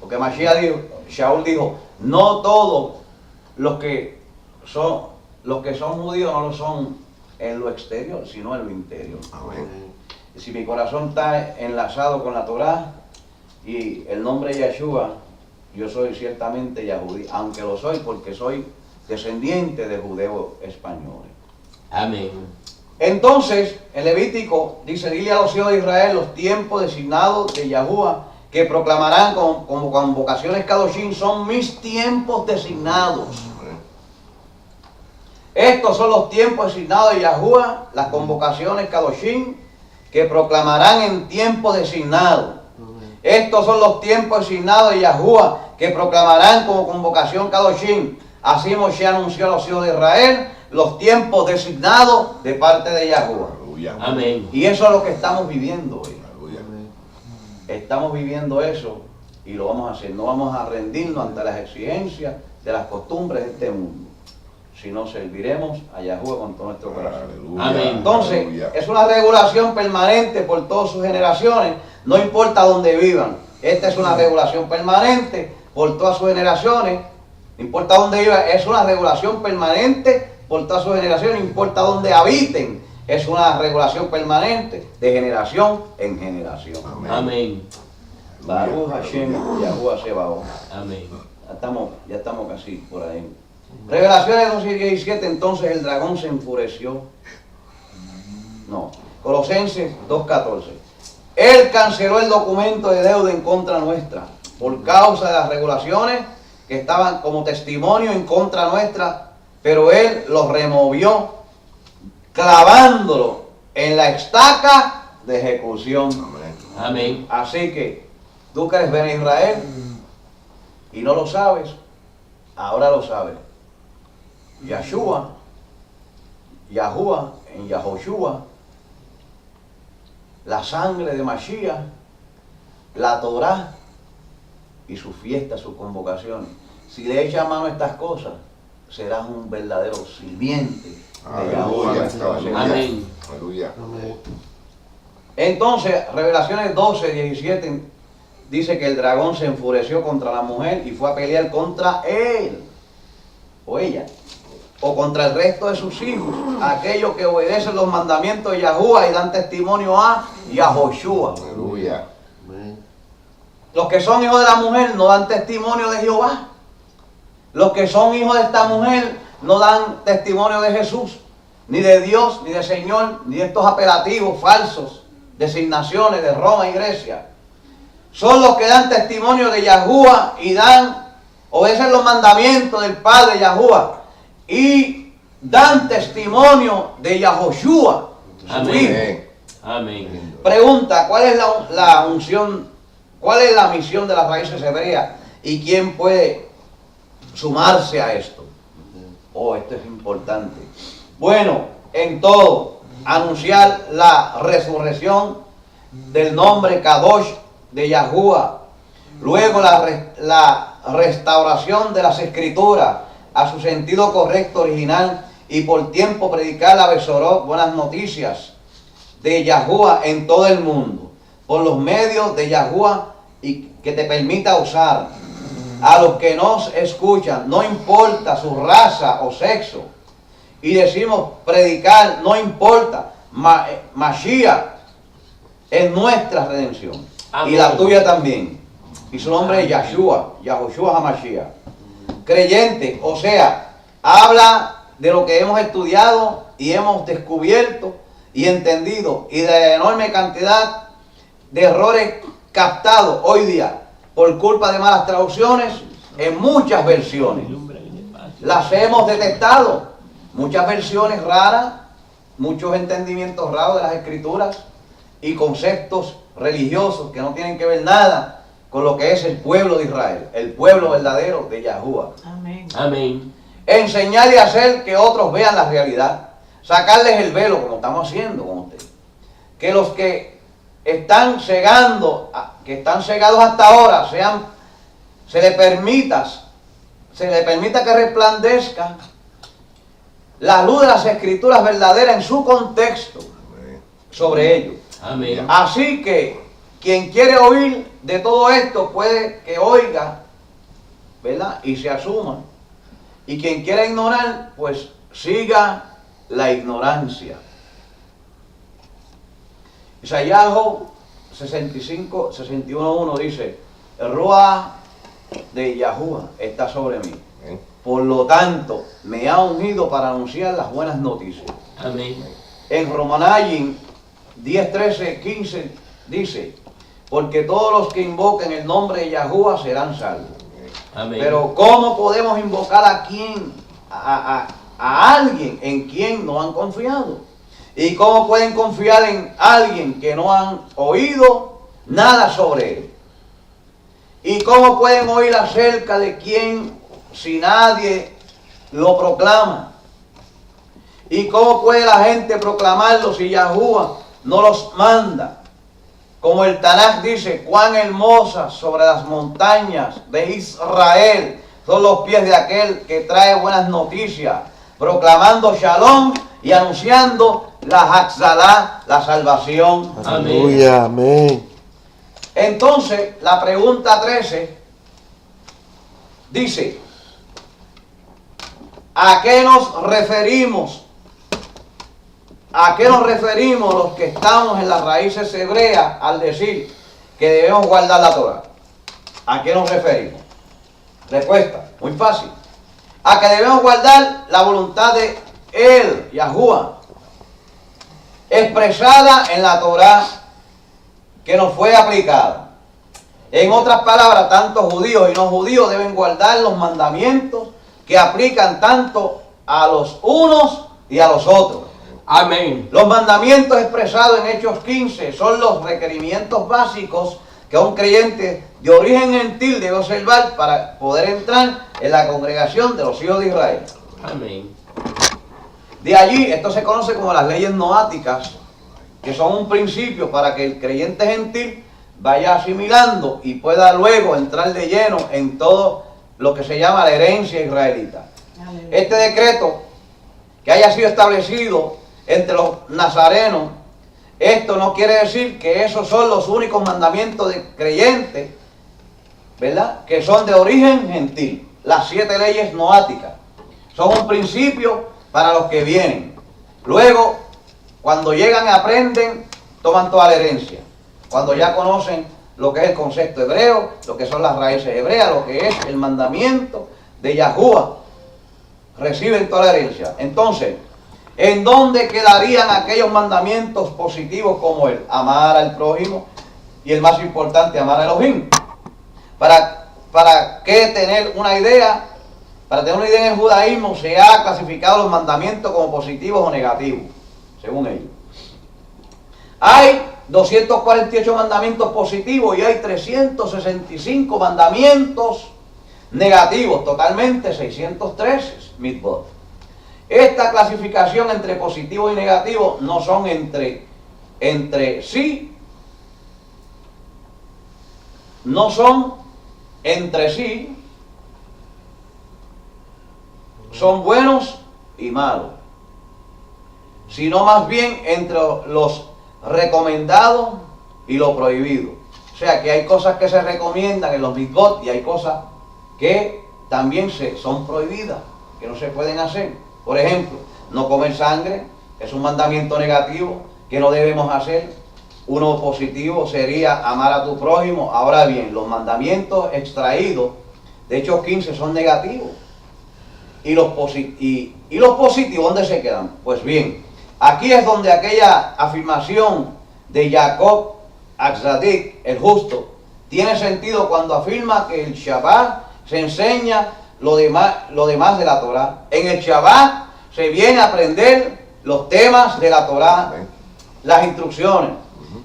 Porque Mashiach dijo, Shaul dijo, no todos los que son judíos no lo son en lo exterior, sino en lo interior. Si mi corazón está enlazado con la Torá y el nombre Yeshua, yo soy ciertamente Yahudí, aunque lo soy porque soy descendiente de judeos españoles. Amén. Entonces, el Levítico dice, dile a los hijos de Israel los tiempos designados de Yahuwah que proclamarán como convocaciones Kadoshim son mis tiempos designados. Estos son los tiempos designados de Yahuwah, las convocaciones Kadoshim que proclamarán en tiempo designado. Estos son los tiempos designados de Yahuwah que proclamarán como convocación Kadoshim. Así Moshe anunció a los hijos de Israel los tiempos designados de parte de Yahuwah. Amén. Y eso es lo que estamos viviendo hoy. Estamos viviendo eso y lo vamos a hacer. No vamos a rendirnos ante las exigencias de las costumbres de este mundo, sino serviremos a Yahuwah con todo nuestro corazón. Amén. Entonces, es una regulación permanente por todas sus generaciones, no importa dónde vivan. Esta es una regulación permanente por todas sus generaciones, no importa dónde vivan, es una regulación permanente por todas sus generaciones, no importa dónde habiten, es una regulación permanente de generación en generación. Amén. Baruch Hashem, Yahuwah Sebaot. Amén. Ya estamos casi por ahí. Revelaciones 12:17, entonces el dragón se enfureció. No. Colosenses 2:14. Él canceló el documento de deuda en contra nuestra por causa de las regulaciones que estaban como testimonio en contra nuestra, pero él los removió clavándolo en la estaca de ejecución. Amén. Así que tú que eres Ben Israel y no lo sabes, ahora lo sabes. Yahuwah en Yahoshua, la sangre de Mashiach, la Torá y sus fiestas, sus convocaciones. Si le echas mano a estas cosas, serás un verdadero sirviente de Yahuwah. Amén. Entonces, Revelaciones 12:17 dice que el dragón se enfureció contra la mujer y fue a pelear contra él o ella, o contra el resto de sus hijos, aquellos que obedecen los mandamientos de Yahuwah y dan testimonio a Yahoshua. Los que son hijos de la mujer no dan testimonio de Jehová. Los que son hijos de esta mujer no dan testimonio de Jesús. ni de Dios, ni de Señor, ni de estos apelativos falsos, designaciones de Roma y Grecia. Son los que dan testimonio de Yahuwah y obedecen los mandamientos del Padre Yahuwah y dan testimonio de Yahoshua, su Amén. Hijo. Amén. Pregunta, ¿cuál es la unción? ¿Cuál es la misión de las raíces hebreas? ¿Y quién puede sumarse a esto? Oh, esto es importante. Bueno, en todo, anunciar la resurrección del nombre Kadosh de Yahuwah. Luego la restauración de las escrituras a su sentido correcto original y por tiempo predicar la Besorot, buenas noticias de Yahuwah en todo el mundo, por los medios de Yahuwah y que te permita usar a los que nos escuchan, no importa su raza o sexo, y decimos predicar, no importa, Mashiach es nuestra redención. Amén. Y la tuya también. Y su nombre es Yahshua, Yahushua HaMashiach. Creyente, o sea, habla de lo que hemos estudiado y hemos descubierto y entendido, y de la enorme cantidad de errores captados hoy día por culpa de malas traducciones en muchas versiones. Las hemos detectado, muchas versiones raras, muchos entendimientos raros de las escrituras y conceptos religiosos que no tienen que ver nada con lo que es el pueblo de Israel, el pueblo verdadero de Yahuwah. Amén. Amén. Enseñar y hacer que otros vean la realidad, sacarles el velo como estamos haciendo con ustedes. Que los que están cegando, que están cegados hasta ahora, se le permita que resplandezca la luz de las escrituras verdaderas en su contexto sobre ellos. Amén. Así que quien quiere oír de todo esto puede que oiga, ¿verdad? Y se asuma. Y quien quiera ignorar, pues siga la ignorancia. Isaías 61:1 dice: el Ruach de Yahuwah está sobre mí. Por lo tanto, me ha ungido para anunciar las buenas noticias. Amén. En Romanayim 10, 13, 15 dice: porque todos los que invoquen el nombre de Yahuwah serán salvos. Amén. Pero ¿cómo podemos invocar a quién? A alguien en quien no han confiado. ¿Y cómo pueden confiar en alguien que no han oído nada sobre él? ¿Y cómo pueden oír acerca de quién si nadie lo proclama? ¿Y cómo puede la gente proclamarlo si Yahuwah no los manda? Como el Tanaj dice: cuán hermosas sobre las montañas de Israel son los pies de aquel que trae buenas noticias, proclamando Shalom y anunciando la Hatzalá, la salvación. Aleluya, amén. Entonces, la pregunta 13 dice: ¿a qué nos referimos? ¿A qué nos referimos los que estamos en las raíces hebreas al decir que debemos guardar la Torah? ¿A qué nos referimos? Respuesta, muy fácil. A que debemos guardar la voluntad de Él, Yahuwah, expresada en la Torah que nos fue aplicada. En otras palabras, tanto judíos y no judíos deben guardar los mandamientos que aplican tanto a los unos y a los otros. Amén. Los mandamientos expresados en Hechos 15 son los requerimientos básicos que un creyente de origen gentil debe observar para poder entrar en la congregación de los hijos de Israel. Amén. De allí, esto se conoce como las leyes noáticas, que son un principio para que el creyente gentil vaya asimilando y pueda luego entrar de lleno en todo lo que se llama la herencia israelita. Aleluya. Este decreto que haya sido establecido entre los nazarenos, esto no quiere decir que esos son los únicos mandamientos de creyentes, ¿verdad? Que son de origen gentil. Las 7 leyes noáticas son un principio para los que vienen. Luego, cuando llegan y aprenden, toman toda la herencia. Cuando ya conocen lo que es el concepto hebreo, lo que son las raíces hebreas, lo que es el mandamiento de Yahuwah, reciben toda la herencia. Entonces, ¿En dónde quedarían aquellos mandamientos positivos como el amar al prójimo y el más importante, amar a Elohim? ¿Para qué tener una idea? Para tener una idea, en el judaísmo se ha clasificado los mandamientos como positivos o negativos, según ellos. Hay 248 mandamientos positivos y hay 365 mandamientos negativos, totalmente 613 mitzvot. Esta clasificación entre positivo y negativo no son entre sí, no son entre sí, son buenos y malos, sino más bien entre los recomendados y lo prohibido. O sea que hay cosas que se recomiendan en los mitzvot y hay cosas que también son prohibidas, que no se pueden hacer. Por ejemplo, no comer sangre es un mandamiento negativo que no debemos hacer. Uno positivo sería amar a tu prójimo. Ahora bien, los mandamientos extraídos de Hechos 15 son negativos. ¿Y los positivos dónde se quedan? Pues bien, aquí es donde aquella afirmación de Jacob Atzadik, el justo, tiene sentido cuando afirma que el Shabbat se enseña lo demás de la Torah. En el Shabbat se viene a aprender los temas de la Torah, las instrucciones.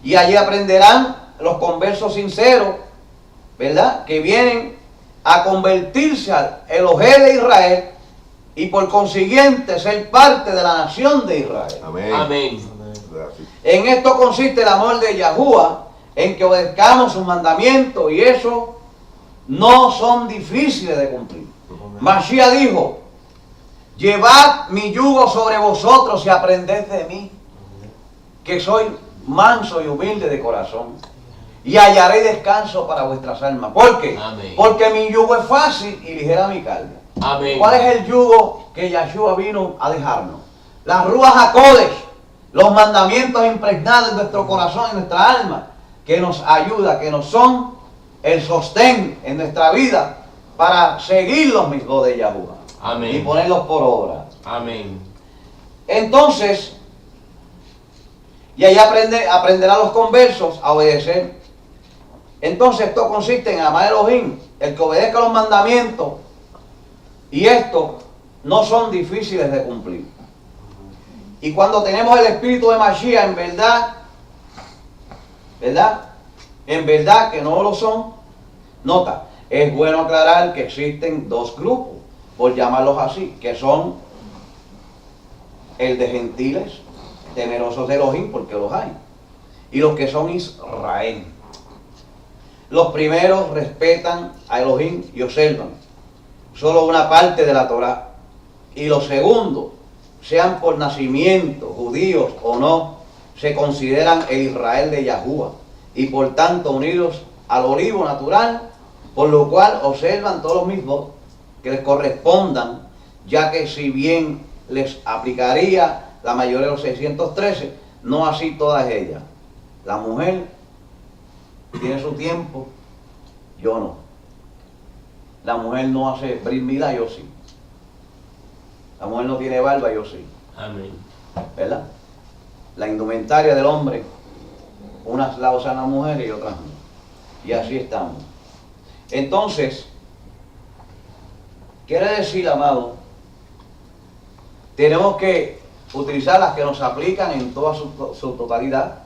Y allí aprenderán los conversos sinceros, ¿verdad? Que vienen a convertirse al Elohim de Israel y por consiguiente ser parte de la nación de Israel. Amén. Amén. En esto consiste el amor de Yahuwah, en que obedezcamos sus mandamientos, y eso no son difíciles de cumplir. Mashiach dijo: llevad mi yugo sobre vosotros y aprended de mí, que soy manso y humilde de corazón, y hallaré descanso para vuestras almas. ¿Por qué? Amén. Porque mi yugo es fácil y ligera mi carga. Amén. ¿Cuál es el yugo que Yahshua vino a dejarnos? Las Ruach HaKodesh, los mandamientos impregnados en nuestro corazón, en nuestra alma, que nos ayuda, que nos son el sostén en nuestra vida para seguir los mitzvot de Yahuwah. Amén. Y ponerlos por obra. Amén. Entonces, y ahí aprenderán los conversos a obedecer. Entonces esto consiste en amar a Elohim, el que obedezca los mandamientos, y estos no son difíciles de cumplir. Y cuando tenemos el espíritu de Mashiach, en verdad que no lo son. Nota, es bueno aclarar que existen dos grupos, por llamarlos así, que son el de gentiles, temerosos de Elohim, porque los hay, y los que son Israel. Los primeros respetan a Elohim y observan solo una parte de la Torah, y los segundos, sean por nacimiento judíos o no, se consideran el Israel de Yahuwah, y por tanto unidos al olivo natural, por lo cual observan todos los mismos que les correspondan, ya que si bien les aplicaría la mayoría de los 613, no así todas ellas. La mujer tiene su tiempo, yo no. La mujer no hace brit milá, yo sí. La mujer no tiene barba, yo sí. Amén. ¿Verdad? La indumentaria del hombre, unas la usan las mujeres y otras no. Y así estamos. Entonces, quiere decir, amado, tenemos que utilizar las que nos aplican en toda su totalidad.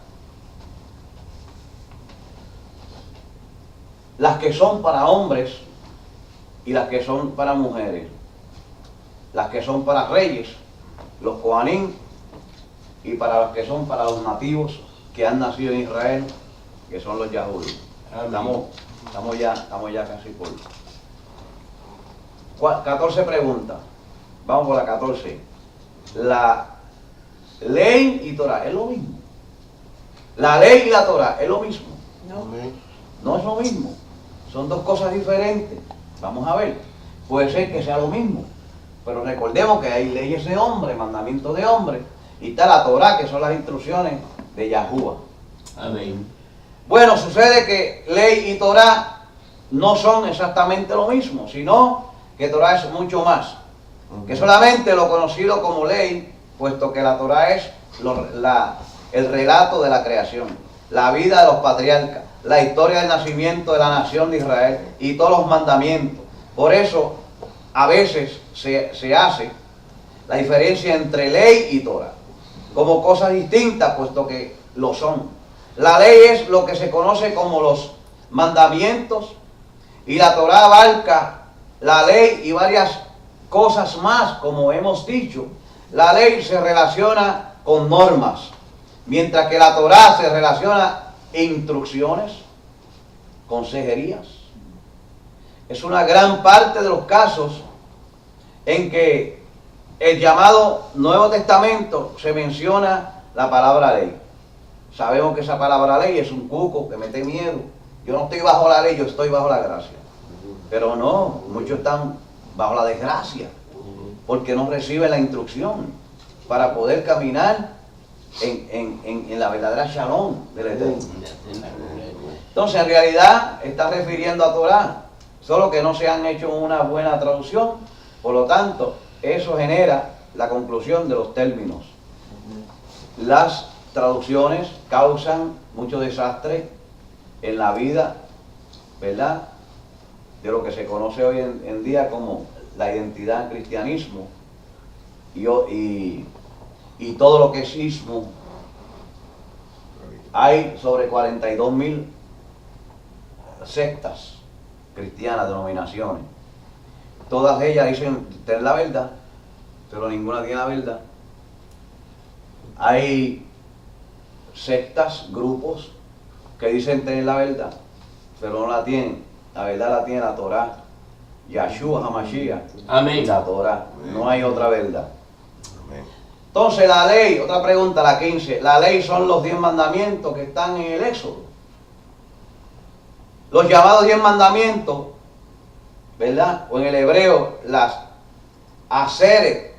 Las que son para hombres y las que son para mujeres. Las que son para reyes, los Kohanim, y para las que son para los nativos que han nacido en Israel, que son los Yahudí. Estamos ya casi por 14 preguntas. Vamos por la 14. La ley y Torah es lo mismo. La ley y la Torah es lo mismo. No es lo mismo. Son dos cosas diferentes. Vamos a ver. Puede ser que sea lo mismo, pero recordemos que hay leyes de hombre, mandamientos de hombre, y está la Torah, que son las instrucciones de Yahuwah. Amén. Bueno, sucede que ley y Torah no son exactamente lo mismo, sino que Torah es mucho más. Que solamente lo conocido como ley puesto que la Torá es el relato de la creación, la vida de los patriarcas, la historia del nacimiento de la nación de Israel y todos los mandamientos. Por eso, a veces se hace la diferencia entre ley y Torá, como cosas distintas, puesto que lo son. La ley es lo que se conoce como los mandamientos, y la Torá abarca la ley y varias cosas más, como hemos dicho. La ley se relaciona con normas, mientras que la Torá se relaciona instrucciones, consejerías. Es una gran parte de los casos en que el llamado Nuevo Testamento se menciona la palabra ley. Sabemos que esa palabra ley es un cuco que mete miedo. Yo no estoy bajo la ley, yo estoy bajo la gracia. Pero no, muchos están bajo la desgracia, porque no reciben la instrucción para poder caminar en la verdadera shalom del Eterno. Entonces, en realidad, está refiriendo a Torá, solo que no se han hecho una buena traducción. Por lo tanto, eso genera la conclusión de los términos. Las traducciones causan mucho desastre en la vida, ¿verdad?, de lo que se conoce hoy en día como la identidad en cristianismo y todo lo que es ismo. Hay sobre 42.000 sectas cristianas, denominaciones. Todas ellas dicen tener la verdad, pero ninguna tiene la verdad. Hay sectas, grupos que dicen tener la verdad, pero no la tienen. La verdad la tiene la Torá, Yahshua HaMashiach, y Amén. la Torá. No hay otra verdad. Amén. Entonces la ley, otra pregunta, la 15. La ley son los 10 mandamientos que están en el Éxodo. Los llamados 10 mandamientos, ¿verdad? O en el hebreo, las Aseret,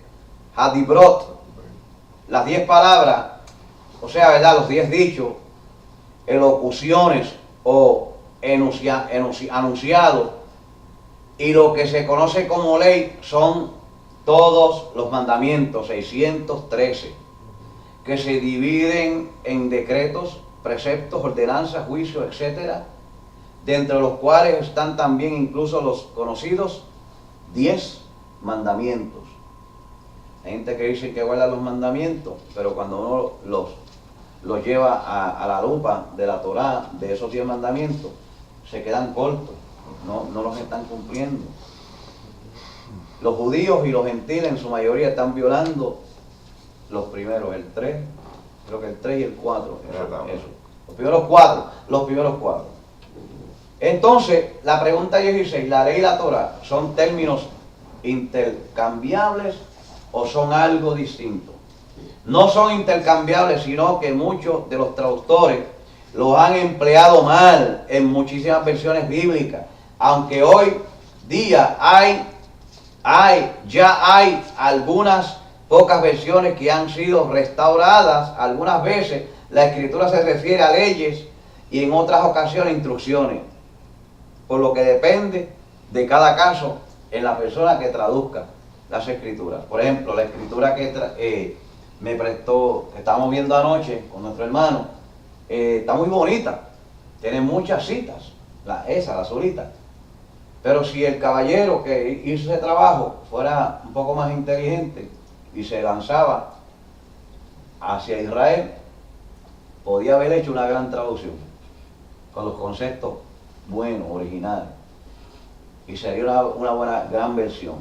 Hadibrot, las 10 palabras, o sea, ¿verdad?, los 10 dichos, elocuciones o anunciados, y lo que se conoce como ley son todos los mandamientos, 613, que se dividen en decretos, preceptos, ordenanzas, juicios, etcétera, de entre los cuales están también incluso los conocidos 10 mandamientos. Hay gente que dice que guarda los mandamientos, pero cuando uno los lleva a la lupa de la Torá, de esos 10 mandamientos, se quedan cortos, no los están cumpliendo. Los judíos y los gentiles en su mayoría están violando los primeros, el 3, creo que el 3 y el 4, eso. Los primeros cuatro. Entonces, la pregunta 16, ¿la ley y la Torá son términos intercambiables o son algo distinto? No son intercambiables, sino que muchos de los traductores los han empleado mal en muchísimas versiones bíblicas, aunque hoy día ya hay algunas pocas versiones que han sido restauradas. Algunas veces la escritura se refiere a leyes y en otras ocasiones instrucciones, por lo que depende de cada caso en la persona que traduzca las escrituras. Por ejemplo, la escritura que me prestó, que estábamos viendo anoche con nuestro hermano, está muy bonita, tiene muchas citas, la azulita. Pero si el caballero que hizo ese trabajo fuera un poco más inteligente y se lanzaba hacia Israel, podía haber hecho una gran traducción con los conceptos buenos, originales, y sería una buena, gran versión.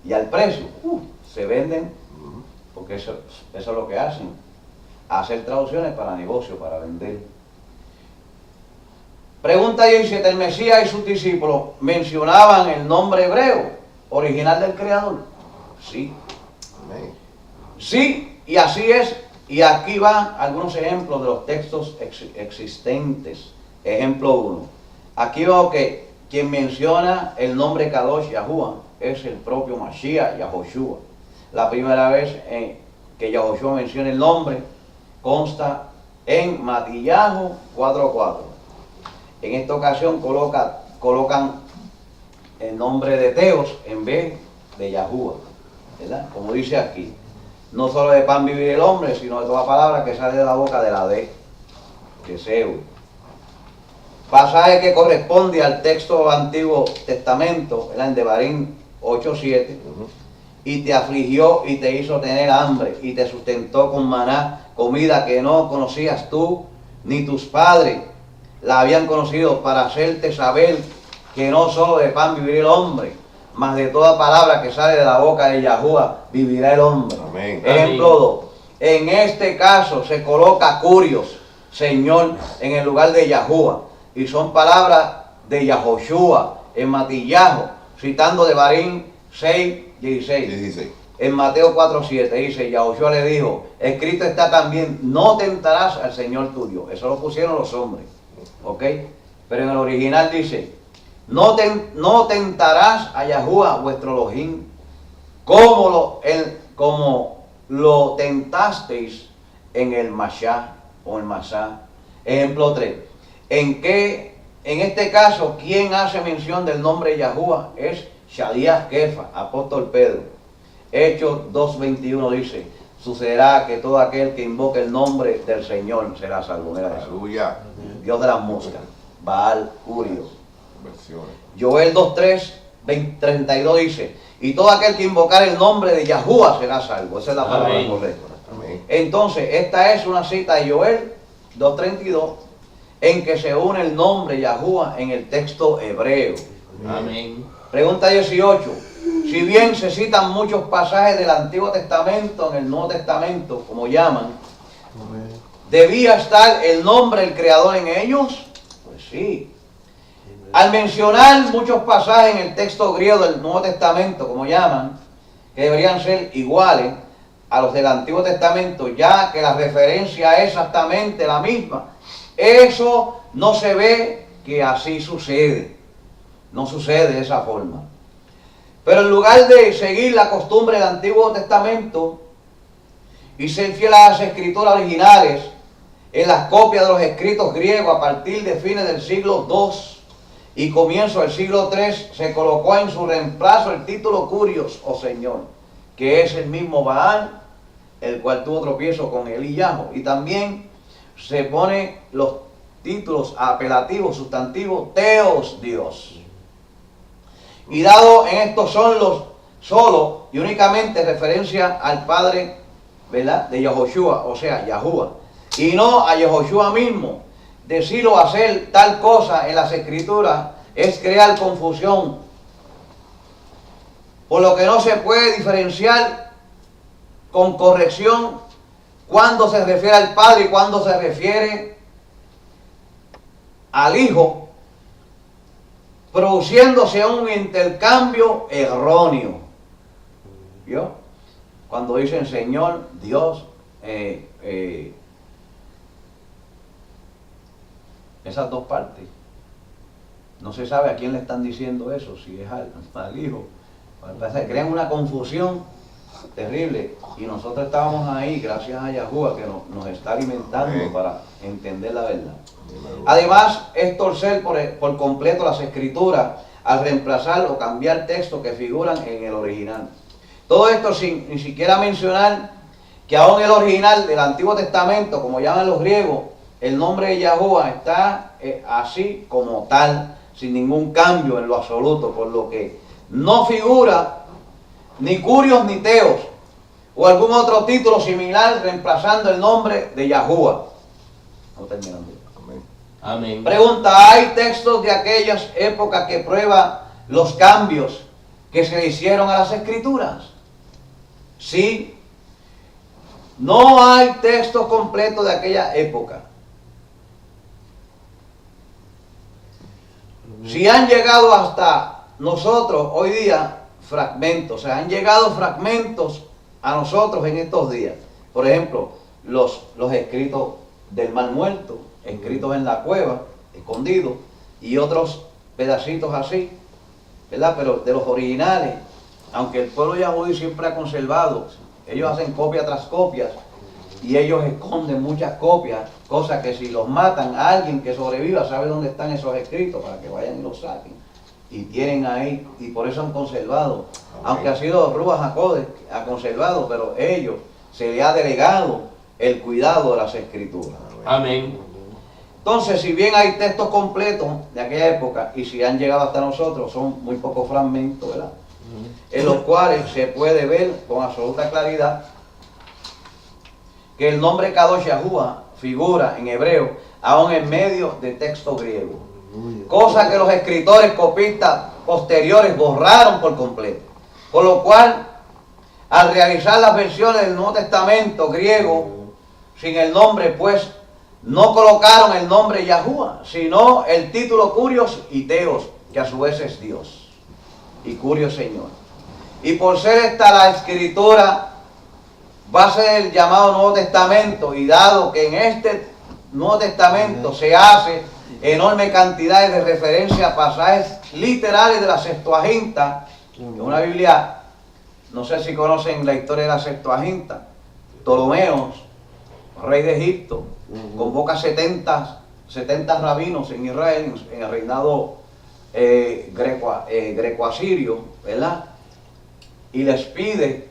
Y al precio, se venden, porque eso es lo que hacen, hacer traducciones para negocio, para vender. Pregunta 17, ¿el Mesías y sus discípulos mencionaban el nombre hebreo original del Creador? Sí. Amén. Sí, y así es. Y aquí van algunos ejemplos de los textos existentes. Ejemplo 1. Aquí veo que quien menciona el nombre Kadosh Yahuwah es el propio Mashiach, Yahoshua. La primera vez que Yahoshua menciona el nombre consta en Matillahu 4:4. En esta ocasión colocan el nombre de Teos en vez de Yahuwah, ¿verdad? Como dice aquí. no solo de pan vivir el hombre, sino de toda palabra que sale de la boca de la de Seu. Pasaje que corresponde al texto del Antiguo Testamento, en Devarim 8:7. Y te afligió y te hizo tener hambre y te sustentó con maná, comida que no conocías tú ni tus padres la habían conocido, para hacerte saber que no solo de pan vivirá el hombre, mas de toda palabra que sale de la boca de Yahuwah vivirá el hombre. Amén. Ejemplo 2. En este caso se coloca Curios, Señor, en el lugar de Yahuwah, y son palabras de Yahoshua en Matillahu, citando Devarim 6:16. 16. En Mateo 4:7 dice, Yahoshua le dijo, escrito está también, no tentarás al Señor tuyo. Eso lo pusieron los hombres, ¿ok? Pero en el original dice, no tentarás a Yahuwah vuestro Elohim, como lo tentasteis en el Mashá o el Masá. Ejemplo 3. En este caso, quien hace mención del nombre de Yahuwah es Shaliach Kefa, apóstol Pedro. Hechos 2:21 dice, sucederá que todo aquel que invoque el nombre del Señor será salvo. Mira eso. Aleluya. Dios de las moscas, Baal Curio. Versiones. Joel 2:32 dice, y todo aquel que invocar el nombre de Yahuwah será salvo. Esa es la palabra Amén. correcta. Amén. Entonces, esta es una cita de Joel 2:32, en que se une el nombre Yahuwah en el texto hebreo. Amén. Pregunta 18. Si bien se citan muchos pasajes del Antiguo Testamento en el Nuevo Testamento, como llaman, ¿debía estar el nombre del Creador en ellos? Pues sí. Al mencionar muchos pasajes en el texto griego del Nuevo Testamento, como llaman, que deberían ser iguales a los del Antiguo Testamento, ya que la referencia es exactamente la misma, eso no se ve que así sucede. No sucede de esa forma. Pero en lugar de seguir la costumbre del Antiguo Testamento y ser fiel a las escrituras originales, en las copias de los escritos griegos a partir de fines del siglo II y comienzo del siglo III, se colocó en su reemplazo el título Curios o Señor, que es el mismo Baal, el cual tuvo tropiezo con Eliyahu. Y también se pone los títulos apelativos, sustantivos, Teos, Dios. Y dado en estos son los solo y únicamente referencia al Padre, ¿verdad?, de Yahoshua, o sea, Yahuwah, y no a Yahoshua mismo. Decir o hacer tal cosa en las Escrituras es crear confusión, por lo que no se puede diferenciar con corrección cuando se refiere al Padre y cuando se refiere al Hijo, produciéndose un intercambio erróneo. ¿Vio? Cuando dicen Señor, Dios, esas dos partes, no se sabe a quién le están diciendo eso, si es al Hijo. Crean una confusión terrible, y nosotros estábamos ahí gracias a Yahuwah, que nos está alimentando para entender la verdad. Además, es torcer por completo las escrituras al reemplazar o cambiar textos que figuran en el original. Todo esto sin ni siquiera mencionar que aún el original del Antiguo Testamento, como llaman los griegos, el nombre de Yahuwah está así como tal, sin ningún cambio en lo absoluto, por lo que no figura ni Curios ni Teos o algún otro título similar reemplazando el nombre de Yahuwah. Vamos terminando. Amén. Pregunta, ¿hay textos de aquellas épocas que prueban los cambios que se le hicieron a las Escrituras? Sí. No hay textos completos de aquella época. Si han llegado hasta nosotros hoy día fragmentos, o sea, han llegado fragmentos a nosotros en estos días. Por ejemplo, los escritos del Mar Muerto, escritos en la cueva, escondidos, y otros pedacitos así, ¿verdad? Pero de los originales, aunque el pueblo yahudí siempre ha conservado, ellos hacen copia tras copias, y ellos esconden muchas copias, cosas que si los matan a alguien que sobreviva sabe dónde están esos escritos para que vayan y los saquen. Y tienen ahí, y por eso han conservado. Aunque ha sido Ruach HaKodesh, ha conservado, pero ellos se le ha delegado el cuidado de las Escrituras. Amén. Entonces, si bien hay textos completos de aquella época y si han llegado hasta nosotros, son muy pocos fragmentos, ¿verdad? En los cuales se puede ver con absoluta claridad que el nombre Kadosh Yahuwah figura en hebreo aún en medio de texto griego, cosa que los escritores copistas posteriores borraron por completo, por lo cual al realizar las versiones del Nuevo Testamento griego sin el nombre, pues no colocaron el nombre Yahuwah, sino el título Curios y Teos, que a su vez es Dios y Curios Señor. Y por ser esta la escritura base del llamado Nuevo Testamento, y dado que en este Nuevo Testamento se hace enorme cantidad de referencias a pasajes literales de la Septuaginta, en una Biblia, no sé si conocen la historia de la Septuaginta, Ptolomeos, rey de Egipto, convoca 70 rabinos en Israel, en el reinado greco-asirio, ¿verdad? Y les pide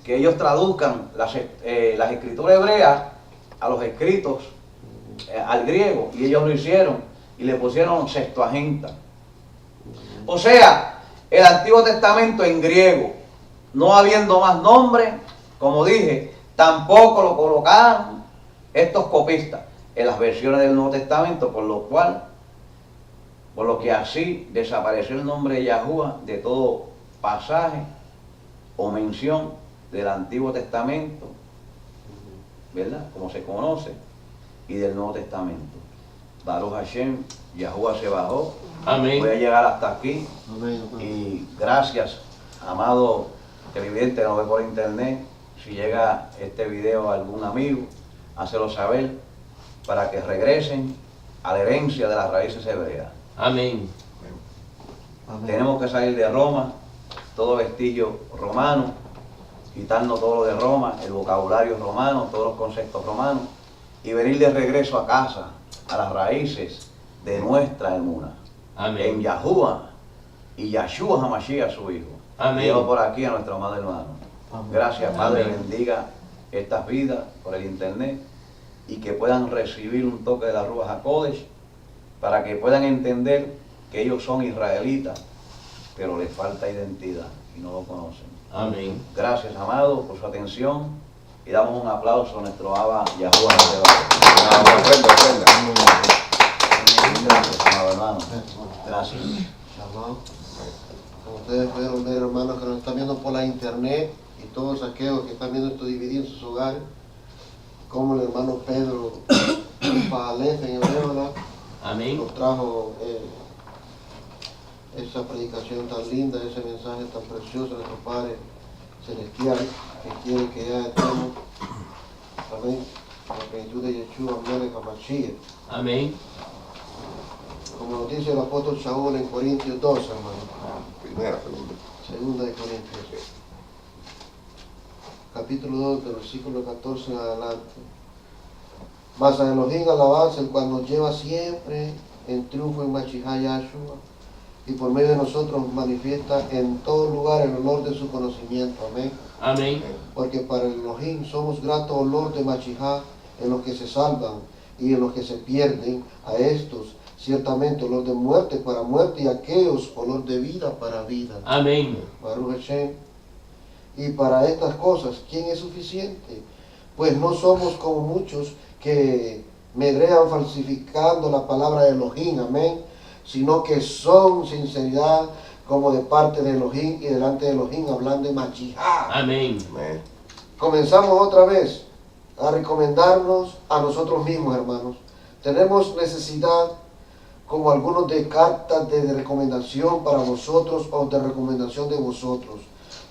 que ellos traduzcan las escrituras hebreas a los escritos al griego, y ellos lo hicieron y le pusieron Septuaginta. O sea, el Antiguo Testamento en griego, no habiendo más nombre, como dije, tampoco lo colocaron estos copistas en las versiones del Nuevo Testamento, por lo que así desapareció el nombre de Yahuwah de todo pasaje o mención del Antiguo Testamento, ¿verdad? Como se conoce, y del Nuevo Testamento. Baruch Hashem, Yahuwah se bajó. Amén. Voy a llegar hasta aquí. Amén. Y gracias, amado televidente que nos ve por internet. Si llega este video a algún amigo, hácelo saber para que regresen a la herencia de las raíces hebreas. Amén. Amén. Tenemos que salir de Roma, todo vestigio romano, quitarnos todo lo de Roma, el vocabulario romano, todos los conceptos romanos, y venir de regreso a casa, a las raíces de nuestra emuna. Amén. En Yahuwah y Yahshua HaMashiach, su Hijo. Amén. Llevo por aquí a nuestro amado hermano. Amén. Gracias, Padre, Amén. bendiga estas vidas por el internet y que puedan recibir un toque de la Ruach HaKodesh para que puedan entender que ellos son israelitas, pero les falta identidad y no lo conocen. Amén. Gracias, amado, por su atención, y damos un aplauso a nuestro Abba Yahuwah. Gracias, amado hermano. Gracias. Shalom. Como ustedes pudieron ver, hermanos, que nos están viendo por la internet, y todos aquellos que están viendo esto dividido en sus hogares, como el hermano Pedro Paalef en hebreo, ¿verdad? Amén. Nos trajo esa predicación tan linda, ese mensaje tan precioso de nuestro Padre Celestial, que quiere que ya estemos, amén, en la plenitud de Yeshua, Melech HaMashiach. Amén. Como nos dice el apóstol Saúl en Corintios 2, hermano. Primera, segunda. Segunda de Corintios. Capítulo 2, del versículo 14 en adelante. Mas a Elohim alabanza, el cual nos lleva siempre en triunfo en Mashiach Yahshua, y por medio de nosotros manifiesta en todo lugar el olor de su conocimiento. Amén. Amén. Porque para el Elohim somos grato olor de Mashiach en los que se salvan y en los que se pierden. A estos ciertamente olor de muerte para muerte, y a aquellos olor de vida para vida. Amén. Baruch Hashem. Y para estas cosas, ¿quién es suficiente? Pues no somos como muchos que medrean falsificando la palabra de Elohim, amén, sino que son sinceridad como de parte de Elohim, y delante de Elohim hablando de Mashiach. Amén. Amén. Comenzamos otra vez a recomendarnos a nosotros mismos, hermanos. Tenemos necesidad, como algunos, de cartas de recomendación para vosotros o de recomendación de vosotros.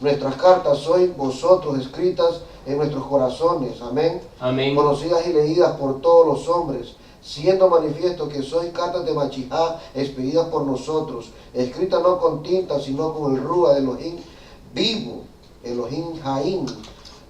Nuestras cartas sois vosotros, escritas en nuestros corazones, amén, Amén. conocidas y leídas por todos los hombres, siendo manifiesto que sois cartas de Mashiach expedidas por nosotros, escritas no con tinta, sino con el Ruach de Elohim vivo, Elohim Jaim,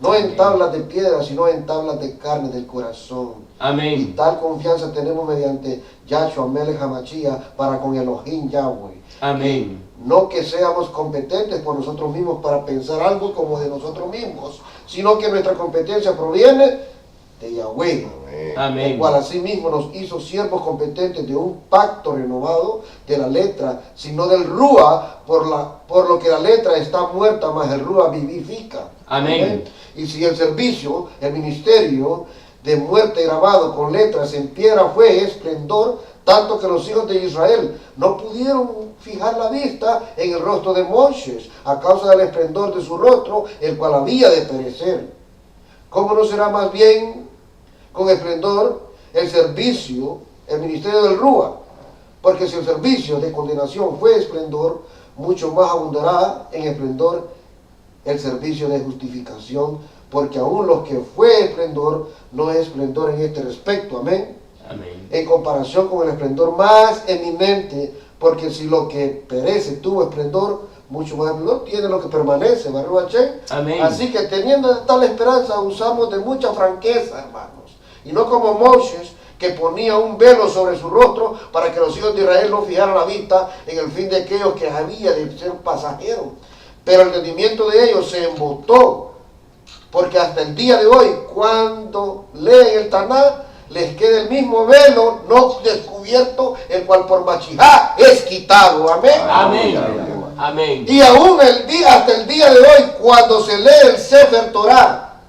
no en tablas de piedra, sino en tablas de carne del corazón. Y Amén. tal confianza tenemos mediante Yahshua Melech HaMashiach para con Elohim Yahweh. Amén. No que seamos competentes por nosotros mismos para pensar algo como de nosotros mismos, sino que nuestra competencia proviene de Yahweh, el Amén. cual asimismo nos hizo siervos competentes de un pacto renovado de la letra, sino del Rúa, por lo que la letra está muerta, mas el Rúa vivifica. Amén. Y si el servicio, el ministerio de muerte grabado con letras en piedra fue esplendor, tanto que los hijos de Israel no pudieron fijar la vista en el rostro de Moisés a causa del esplendor de su rostro, el cual había de perecer. ¿Cómo no será más bien con esplendor el servicio, el ministerio del Rúa? Porque si el servicio de condenación fue esplendor, mucho más abundará en esplendor el servicio de justificación, porque aún lo que fue esplendor no es esplendor en este respecto. Amén. Amén. En comparación con el esplendor más eminente, porque si lo que perece tuvo esplendor, mucho más esplendor tiene lo que permanece. Baruch Hashem. Amén. Así que teniendo tal esperanza, usamos de mucha franqueza, hermanos, y no como Moisés, que ponía un velo sobre su rostro para que los hijos de Israel no fijaran la vista en el fin de aquellos que había de ser pasajeros. Pero el entendimiento de ellos se embotó, porque hasta el día de hoy, cuando leen el Taná, les queda el mismo velo no descubierto, el cual por Machijá es quitado. Amén. Amén. Amén. Y aún hasta el día de hoy, cuando se lee el Sefer Torah,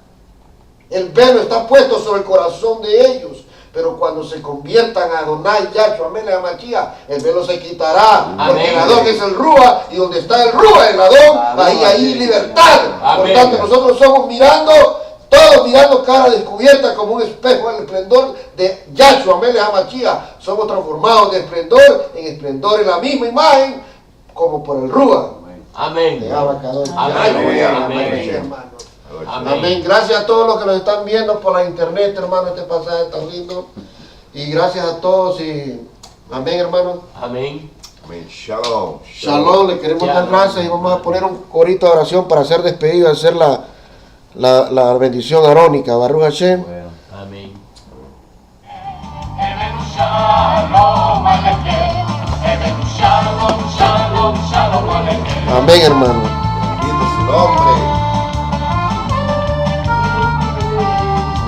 el velo está puesto sobre el corazón de ellos. Pero cuando se conviertan a Adonai, Yahshua, Melech HaMashiach, el velo se quitará. Amén. Porque el Adón es el Rúa, y donde está el Rúa, el Adón, ahí hay libertad. Por Amén. tanto, nosotros somos todos mirando cara descubierta como un espejo al esplendor de Yahshua, Melech HaMashiach. Somos transformados de esplendor en esplendor en la misma imagen, como por el Rúa. Amén. De Abacadosh. Amén. Yahshua, Amén. hermanos. Amén. Amén. Gracias a todos los que nos están viendo por la internet, hermano. Este pasaje está lindo. Y gracias a todos. Y amén, hermano. Amén. Amén. Shalom. Shalom. Le queremos dar Shalom. gracias y vamos a poner un corito de oración para ser despedido, hacer la bendición arónica. Baruch Hashem. Bueno. Amén. Amén, hermano. Bendito su nombre.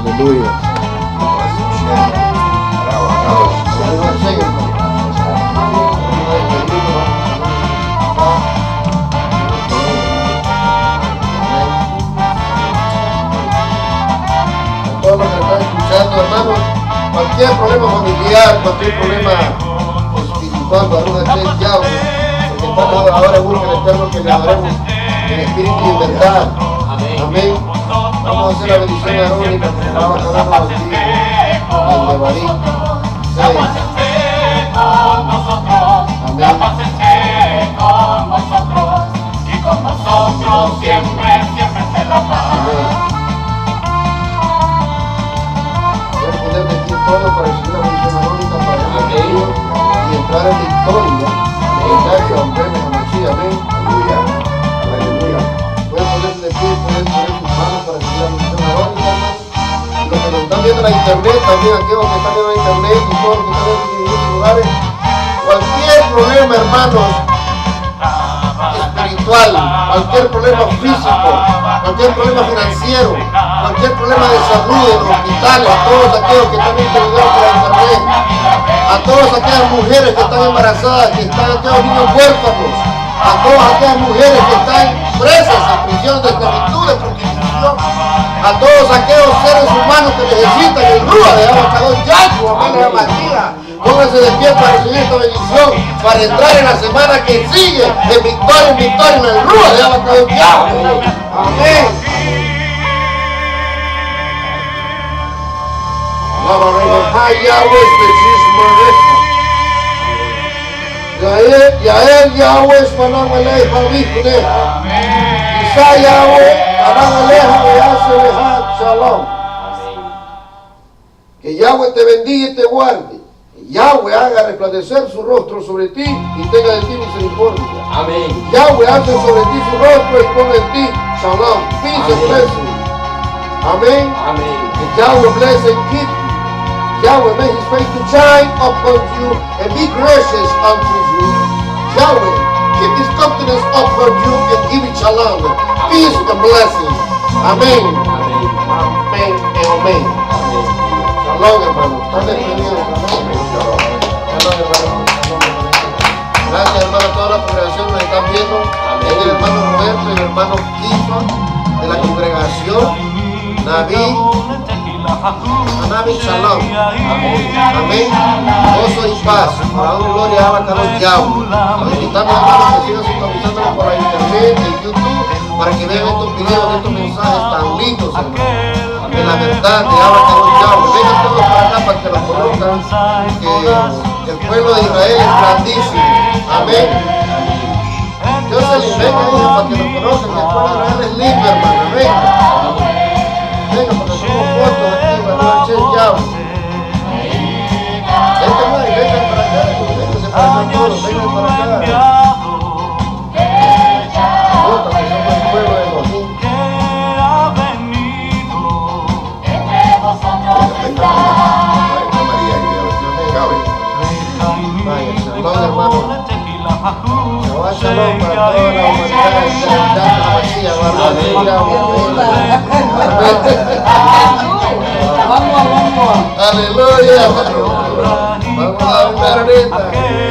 Aleluya. Baruch Hashem, hermano. A todos los que están escuchando, hermanos, cualquier problema familiar, cualquier problema espiritual, Baruch Hashem, Yahweh, porque estamos ahora en el eterno que le adoremos en espíritu y en verdad. Amén. Amén. Vamos a hacer la bendición arónica, como vamos a acabar los días en Devarim 6. Voy a poner de pie todo para recibir la bendición arónica para el Evangelio y entrar en victoria. En Yahshua, Melech HaMashiach. Amén. Aleluya. Aleluya. Pueden ponerse de pie, pueden poner sus manos para recibir la bendición arónica, hermanos. Los que nos están viendo en la internet, también aquellos que están viendo en la internet y todos los que están viendo en muchos lugares, cualquier problema, hermanos, espiritual, cualquier problema físico, cualquier problema financiero, cualquier problema de salud en los hospitales, a todos aquellos que están intervenidos por la internet, a todas aquellas mujeres que están embarazadas, que están aquellos niños huérfanos, a todas aquellas mujeres que están presas en prisión de esclavitud, de prostitución, a todos aquellos seres humanos que necesitan el Rúa de Abacadosh, Yahshua, Melech HaMashiach. Pónganse de pie para recibir esta bendición, para entrar en la semana que sigue de victoria en victoria en el Rúa de Abacadosh, Yahshua. Amén. Yael Yahweh Spanam Aleja Vijneja. Isa Yahweh Anam Aleja Veaseleja Shalom. Amén. Que Yahweh te bendiga y te guarde. Que Yahweh haga resplandecer su rostro sobre ti y tenga de ti misericordia. Amén. Yahweh hace sobre ti su rostro y ponga en ti Shalom. Peace and Amén. blessing. Amén. Amén. And Yahweh bless and keep you. Yahweh make his face to shine upon you and be gracious unto you. Yahweh keep his countenance upon you and give you shalom, peace and blessing. Amén. Amén. Amén y amén. Amén. Shalom, hermano. Están despedidos. Shalom, hermano. Gracias, hermano, a toda la congregación que nos están viendo. Amén. Es el hermano Roberto y el hermano Kifa de la congregación Naví Shalom. Amén. Amén. Gozo y paz. Para un gloria a Carlos Yahweh. Los invitamos, hermanos, que sigan sintonizándonos por la internet, en YouTube, para que vean estos videos, estos mensajes tan lindos, hermano. De la verdad de Abba Carlos Yahweh. Vengan todos para acá para que lo conozcan. Que el pueblo de Israel es grandísimo. Amén. Dios se les venga ahí para que lo conozcan. Que el pueblo de Israel es lindo, hermano. Venga. Venga, porque somos fotos aquí, hermano. Che Yahweh. Vengan para acá. Vénganse para acá todos. Vengan para acá. Nota que somos el pueblo de Elohim. Vaya, shalom, hermano. Shabbat shalom para toda la humanidad. Ya la vacía, aleluya. Vamos a hablar ahorita. Amén.